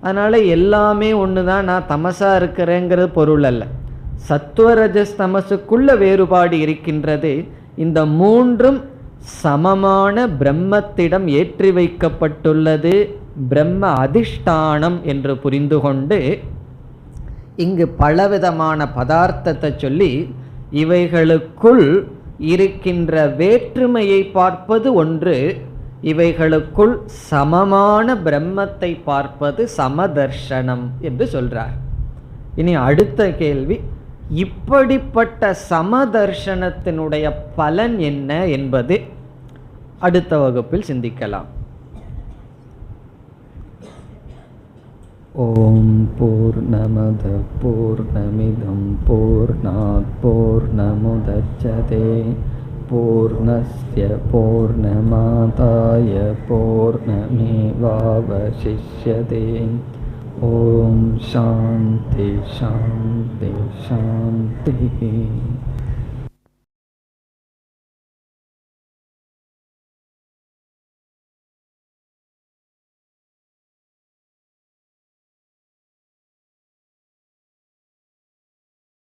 அதனால் எல்லாமே ஒன்று தான், நான் தமசாக இருக்கிறேங்கிறது பொருள் அல்ல. சத்துவரஜஸ் தமசுக்குள்ள வேறுபாடு இருக்கின்றது. இந்த மூன்றும் சமமான பிரம்மத்திடம் ஏற்றி வைக்கப்பட்டுள்ளது, பிரம்ம அதிஷ்டானம் என்று புரிந்து கொண்டு இங்கு பலவிதமான பதார்த்தத்தை சொல்லி இவைகளுக்குள் இருக்கின்ற வேற்றுமையை பார்ப்பது ஒன்று, இவைகளுக்குள் சமமான பிரம்மத்தை பார்ப்பது சமதர்ஷனம் என்று சொல்றார். இனி அடுத்த கேள்வி, இப்படிப்பட்ட சமதர்ஷனத்தினுடைய பலன் என்ன என்பது அடுத்த வகுப்பில் சிந்திக்கலாம். ஓம் பூர்ணமத பூர்ணமிதம் பூர்ணாத் பூர்ணமுதச்யதே பூர்ணஸ்ய பூர்ணமாதாய பூர்ணமேவாவசிஷ்யதே. ஓம் சாந்தி சாந்தி சாந்தி.